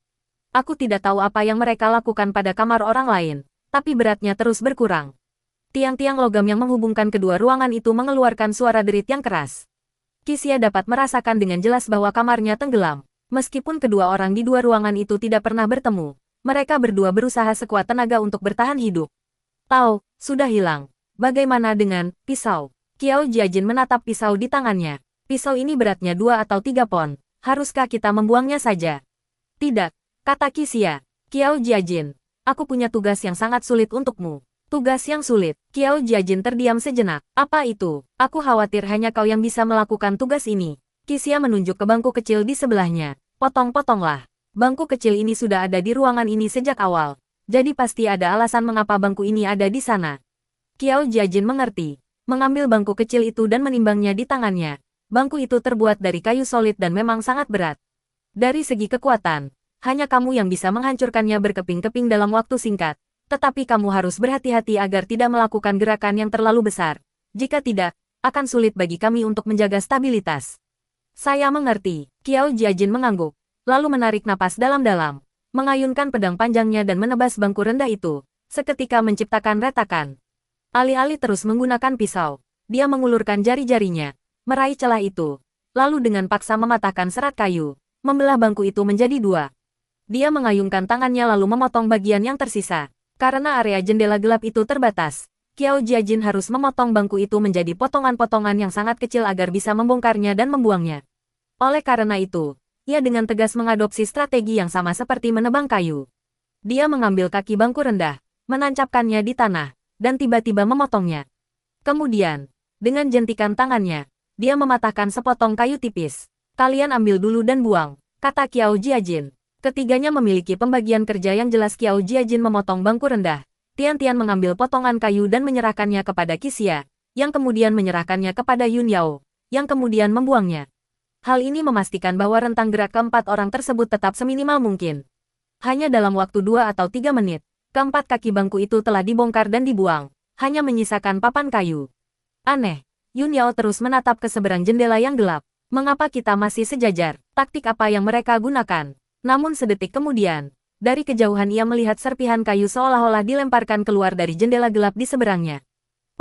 Speaker 1: Aku tidak tahu apa yang mereka lakukan pada kamar orang lain, tapi beratnya terus berkurang. Tiang-tiang logam yang menghubungkan kedua ruangan itu mengeluarkan suara derit yang keras. Qixia dapat merasakan dengan jelas bahwa kamarnya tenggelam. Meskipun kedua orang di dua ruangan itu tidak pernah bertemu, mereka berdua berusaha sekuat tenaga untuk bertahan hidup. Tao, sudah hilang. Bagaimana dengan pisau? Qiao Jiajin menatap pisau di tangannya. Pisau ini beratnya 2 atau 3 pon. Haruskah kita membuangnya saja? Tidak, kata Qixia. Qiao Jiajin, aku punya tugas yang sangat sulit untukmu. Tugas yang sulit. Qiao Jiajin terdiam sejenak. Apa itu? Aku khawatir hanya kau yang bisa melakukan tugas ini. Qixia menunjuk ke bangku kecil di sebelahnya. Potong-potonglah. Bangku kecil ini sudah ada di ruangan ini sejak awal. Jadi pasti ada alasan mengapa bangku ini ada di sana. Qiao Jiajin mengerti. Mengambil bangku kecil itu dan menimbangnya di tangannya. Bangku itu terbuat dari kayu solid dan memang sangat berat. Dari segi kekuatan, hanya kamu yang bisa menghancurkannya berkeping-keping dalam waktu singkat. Tetapi kamu harus berhati-hati agar tidak melakukan gerakan yang terlalu besar. Jika tidak, akan sulit bagi kami untuk menjaga stabilitas. Saya mengerti. Qiao Jiajin mengangguk, lalu menarik napas dalam-dalam, mengayunkan pedang panjangnya dan menebas bangku rendah itu, seketika menciptakan retakan. Alih-alih terus menggunakan pisau, dia mengulurkan jari-jarinya, meraih celah itu, lalu dengan paksa mematahkan serat kayu, membelah bangku itu menjadi dua. Dia mengayunkan tangannya lalu memotong bagian yang tersisa. Karena area jendela gelap itu terbatas, Qiao Jiajin harus memotong bangku itu menjadi potongan-potongan yang sangat kecil agar bisa membongkarnya dan membuangnya. Oleh karena itu, ia dengan tegas mengadopsi strategi yang sama seperti menebang kayu. Dia mengambil kaki bangku rendah, menancapkannya di tanah, dan tiba-tiba memotongnya. Kemudian, dengan jentikan tangannya, dia mematahkan sepotong kayu tipis. Kalian ambil dulu dan buang, kata Qiao Jiajin. Ketiganya memiliki pembagian kerja yang jelas. Qiao Jiajin memotong bangku rendah. Tian-Tian mengambil potongan kayu dan menyerahkannya kepada Qixia, yang kemudian menyerahkannya kepada Yun Yao, yang kemudian membuangnya. Hal ini memastikan bahwa rentang gerak keempat orang tersebut tetap seminimal mungkin. Hanya dalam waktu 2 atau 3 menit, keempat kaki bangku itu telah dibongkar dan dibuang, hanya menyisakan papan kayu. Aneh, Yun Yao terus menatap ke seberang jendela yang gelap. Mengapa kita masih sejajar? Taktik apa yang mereka gunakan? Namun sedetik kemudian, dari kejauhan ia melihat serpihan kayu seolah-olah dilemparkan keluar dari jendela gelap di seberangnya.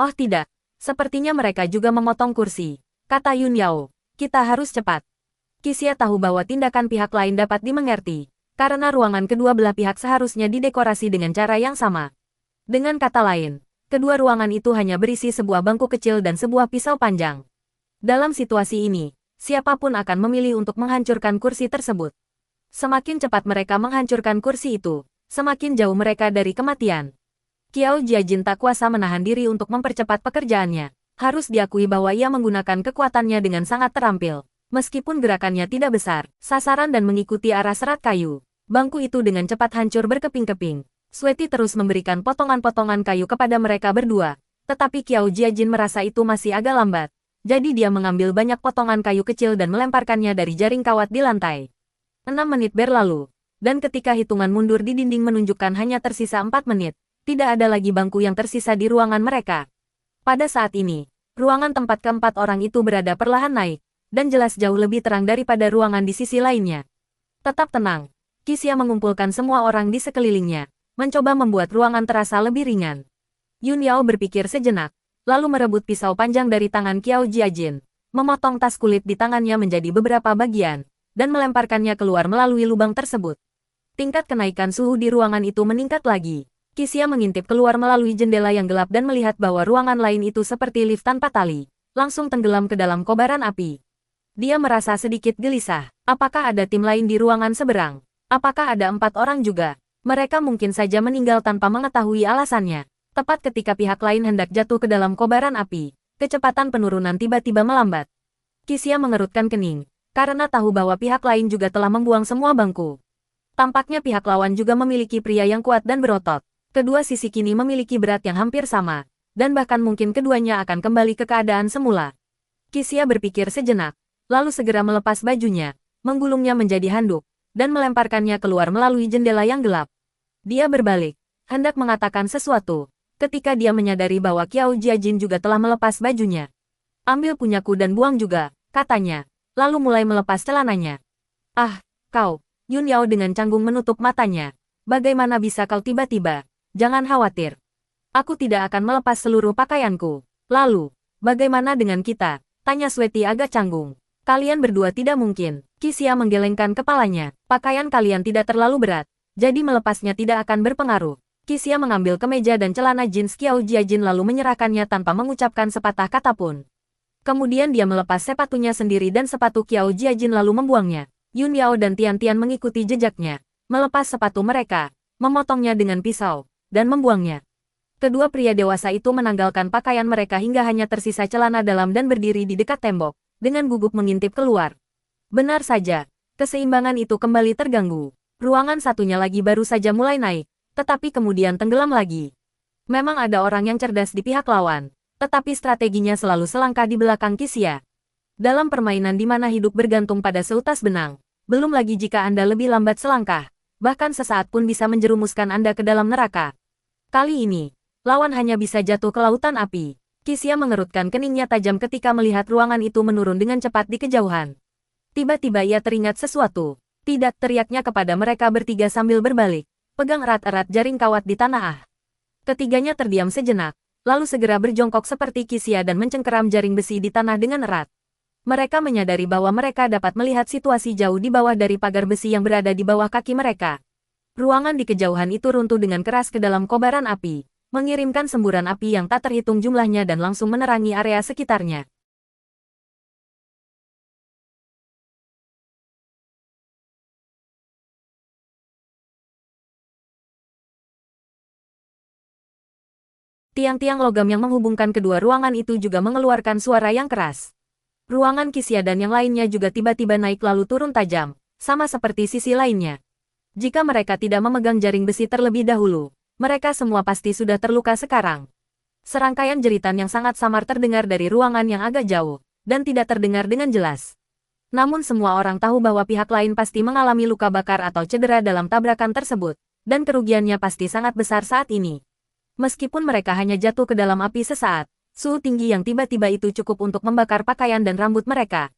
Speaker 1: Oh tidak, sepertinya mereka juga memotong kursi, kata Yun Yao. Kita harus cepat. Qixia tahu bahwa tindakan pihak lain dapat dimengerti, karena ruangan kedua belah pihak seharusnya didekorasi dengan cara yang sama. Dengan kata lain, kedua ruangan itu hanya berisi sebuah bangku kecil dan sebuah pisau panjang. Dalam situasi ini, siapapun akan memilih untuk menghancurkan kursi tersebut. Semakin cepat mereka menghancurkan kursi itu, semakin jauh mereka dari kematian. Qiao Jiajin tak kuasa menahan diri untuk mempercepat pekerjaannya. Harus diakui bahwa ia menggunakan kekuatannya dengan sangat terampil. Meskipun gerakannya tidak besar, sasaran dan mengikuti arah serat kayu, bangku itu dengan cepat hancur berkeping-keping. Sweaty terus memberikan potongan-potongan kayu kepada mereka berdua. Tetapi Qiao Jiajin merasa itu masih agak lambat. Jadi dia mengambil banyak potongan kayu kecil dan melemparkannya dari jaring kawat di lantai. 6 menit berlalu, dan ketika hitungan mundur di dinding menunjukkan hanya tersisa 4 menit, tidak ada lagi bangku yang tersisa di ruangan mereka. Pada saat ini, ruangan tempat keempat orang itu berada perlahan naik, dan jelas jauh lebih terang daripada ruangan di sisi lainnya. Tetap tenang, Qixia mengumpulkan semua orang di sekelilingnya, mencoba membuat ruangan terasa lebih ringan. Yun Yao berpikir sejenak, lalu merebut pisau panjang dari tangan Qiao Jiajin, memotong tas kulit di tangannya menjadi beberapa bagian, dan melemparkannya keluar melalui lubang tersebut. Tingkat kenaikan suhu di ruangan itu meningkat lagi. Qixia mengintip keluar melalui jendela yang gelap dan melihat bahwa ruangan lain itu seperti lift tanpa tali, langsung tenggelam ke dalam kobaran api. Dia merasa sedikit gelisah. Apakah ada tim lain di ruangan seberang? Apakah ada 4 orang juga? Mereka mungkin saja meninggal tanpa mengetahui alasannya. Tepat ketika pihak lain hendak jatuh ke dalam kobaran api, kecepatan penurunan tiba-tiba melambat. Qixia mengerutkan kening, karena tahu bahwa pihak lain juga telah membuang semua bangku. Tampaknya pihak lawan juga memiliki pria yang kuat dan berotot. Kedua sisi kini memiliki berat yang hampir sama, dan bahkan mungkin keduanya akan kembali ke keadaan semula. Qixia berpikir sejenak, lalu segera melepas bajunya, menggulungnya menjadi handuk, dan melemparkannya keluar melalui jendela yang gelap. Dia berbalik, hendak mengatakan sesuatu, ketika dia menyadari bahwa Qiao Jiajin juga telah melepas bajunya. Ambil punyaku dan buang juga, katanya. Lalu mulai melepas celananya. Ah, kau, Yun Yao dengan canggung menutup matanya. Bagaimana bisa kau tiba-tiba? Jangan khawatir. Aku tidak akan melepas seluruh pakaianku. Lalu, bagaimana dengan kita? Tanya Sweaty agak canggung. Kalian berdua tidak mungkin. Qixia menggelengkan kepalanya. Pakaian kalian tidak terlalu berat, jadi melepasnya tidak akan berpengaruh. Qixia mengambil kemeja dan celana jeans Qiao Jiajin lalu menyerahkannya tanpa mengucapkan sepatah kata pun. Kemudian dia melepas sepatunya sendiri dan sepatu Qiao Jiajin lalu membuangnya. Yun Yao dan Tian-Tian mengikuti jejaknya, melepas sepatu mereka, memotongnya dengan pisau, dan membuangnya. Kedua pria dewasa itu menanggalkan pakaian mereka hingga hanya tersisa celana dalam dan berdiri di dekat tembok, dengan gugup mengintip keluar. Benar saja, keseimbangan itu kembali terganggu. Ruangan satunya lagi baru saja mulai naik, tetapi kemudian tenggelam lagi. Memang ada orang yang cerdas di pihak lawan. Tetapi strateginya selalu selangkah di belakang Qixia. Dalam permainan di mana hidup bergantung pada seutas benang, Belum lagi jika Anda lebih lambat selangkah, bahkan sesaat pun bisa menjerumuskan Anda ke dalam neraka. Kali ini, lawan hanya bisa jatuh ke lautan api. Xia mengerutkan keningnya tajam ketika melihat ruangan itu menurun dengan cepat di kejauhan. Tiba-tiba ia teringat sesuatu. Tidak, teriaknya kepada mereka bertiga sambil berbalik, pegang erat-erat jaring kawat di tanah. Ketiganya terdiam sejenak, lalu segera berjongkok seperti Xia dan mencengkeram jaring besi di tanah dengan erat. Mereka menyadari bahwa mereka dapat melihat situasi jauh di bawah dari pagar besi yang berada di bawah kaki mereka. Ruangan di kejauhan itu runtuh dengan keras ke dalam kobaran api, mengirimkan semburan api yang tak terhitung jumlahnya dan langsung menerangi area sekitarnya. Tiang-tiang logam yang menghubungkan kedua ruangan itu juga mengeluarkan suara yang keras. Ruangan Xia dan yang lainnya juga tiba-tiba naik lalu turun tajam, sama seperti sisi lainnya. Jika mereka tidak memegang jaring besi terlebih dahulu, mereka semua pasti sudah terluka sekarang. Serangkaian jeritan yang sangat samar terdengar dari ruangan yang agak jauh, dan tidak terdengar dengan jelas. Namun semua orang tahu bahwa pihak lain pasti mengalami luka bakar atau cedera dalam tabrakan tersebut, dan kerugiannya pasti sangat besar saat ini. Meskipun mereka hanya jatuh ke dalam api sesaat, suhu tinggi yang tiba-tiba itu cukup untuk membakar pakaian dan rambut mereka.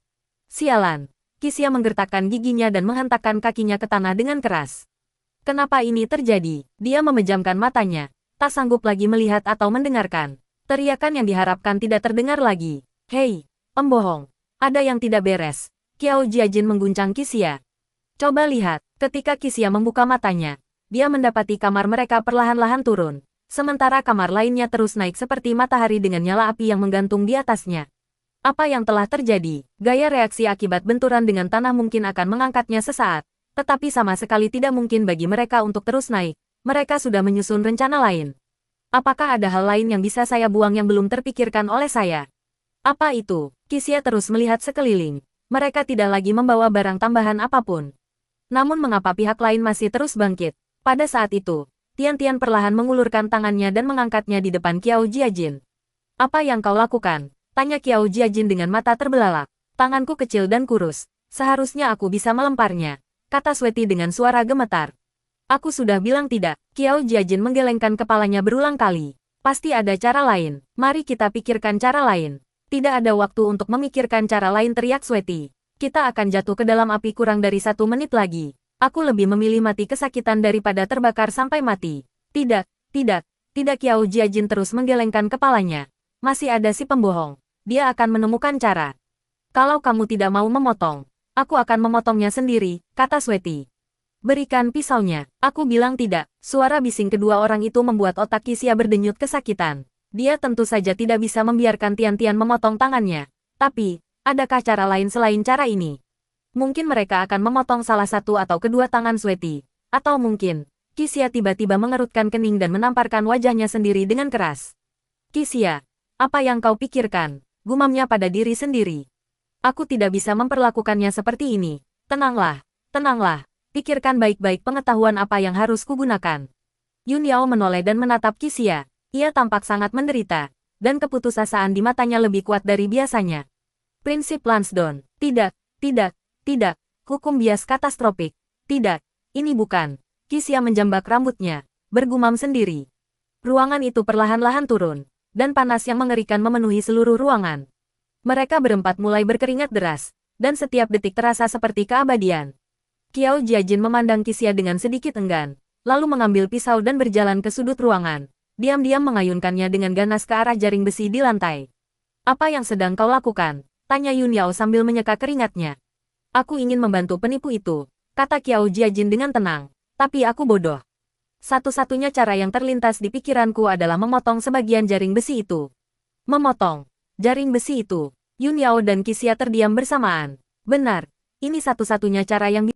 Speaker 1: Sialan, Xia menggertakkan giginya dan menghentakkan kakinya ke tanah dengan keras. Kenapa ini terjadi? Dia memejamkan matanya, tak sanggup lagi melihat atau mendengarkan. Teriakan yang diharapkan tidak terdengar lagi. Hei, pembohong, ada yang tidak beres. Qiao Jiajin mengguncang Xia. Coba lihat, ketika Xia membuka matanya, dia mendapati kamar mereka perlahan-lahan turun. Sementara kamar lainnya terus naik seperti matahari dengan nyala api yang menggantung di atasnya. Apa yang telah terjadi? Gaya reaksi akibat benturan dengan tanah mungkin akan mengangkatnya sesaat, tetapi sama sekali tidak mungkin bagi mereka untuk terus naik. Mereka sudah menyusun rencana lain. Apakah ada hal lain yang bisa saya buang yang belum terpikirkan oleh saya? Apa itu? Xia terus melihat sekeliling. Mereka tidak lagi membawa barang tambahan apapun. Namun mengapa pihak lain masih terus bangkit? Pada saat itu, Tian-Tian perlahan mengulurkan tangannya dan mengangkatnya di depan Qiao Jiajin. Apa yang kau lakukan? Tanya Qiao Jiajin dengan mata terbelalak. Tanganku kecil dan kurus. Seharusnya aku bisa melemparnya, kata Sweti dengan suara gemetar. Aku sudah bilang tidak. Qiao Jiajin menggelengkan kepalanya berulang kali. Pasti ada cara lain. Mari kita pikirkan cara lain. Tidak ada waktu untuk memikirkan cara lain, teriak Sweti. Kita akan jatuh ke dalam api kurang dari 1 menit lagi. Aku lebih memilih mati kesakitan daripada terbakar sampai mati. Tidak, tidak, tidak. Qiao Jiajin terus menggelengkan kepalanya. Masih ada si pembohong. Dia akan menemukan cara. Kalau kamu tidak mau memotong, aku akan memotongnya sendiri, kata Sweti. Berikan pisaunya. Aku bilang tidak. Suara bising kedua orang itu membuat otak Xia berdenyut kesakitan. Dia tentu saja tidak bisa membiarkan Tian-Tian memotong tangannya. Tapi, adakah cara lain selain cara ini? Mungkin mereka akan memotong salah satu atau kedua tangan Sweti. Atau mungkin, Xia tiba-tiba mengerutkan kening dan menamparkan wajahnya sendiri dengan keras. Xia, apa yang kau pikirkan? Gumamnya pada diri sendiri. Aku tidak bisa memperlakukannya seperti ini. Tenanglah, tenanglah. Pikirkan baik-baik pengetahuan apa yang harus kugunakan. Yun Yao menoleh dan menatap Xia. Ia tampak sangat menderita, dan keputusasaan di matanya lebih kuat dari biasanya. Prinsip Lansdowne. Tidak, tidak. Tidak, hukum bias katastropik. Tidak, ini bukan. Xia menjambak rambutnya, bergumam sendiri. Ruangan itu perlahan-lahan turun, dan panas yang mengerikan memenuhi seluruh ruangan. Mereka berempat mulai berkeringat deras, dan setiap detik terasa seperti keabadian. Qiao Jiajin memandang Xia dengan sedikit enggan, lalu mengambil pisau dan berjalan ke sudut ruangan. Diam-diam mengayunkannya dengan ganas ke arah jaring besi di lantai. Apa yang sedang kau lakukan? Tanya Yun Yao sambil menyeka keringatnya. Aku ingin membantu penipu itu, kata Qiao Jiajin dengan tenang. Tapi aku bodoh. Satu-satunya cara yang terlintas di pikiranku adalah memotong sebagian jaring besi itu. Memotong jaring besi itu. Yun Yao dan Xia terdiam bersamaan. Benar, ini satu-satunya cara yang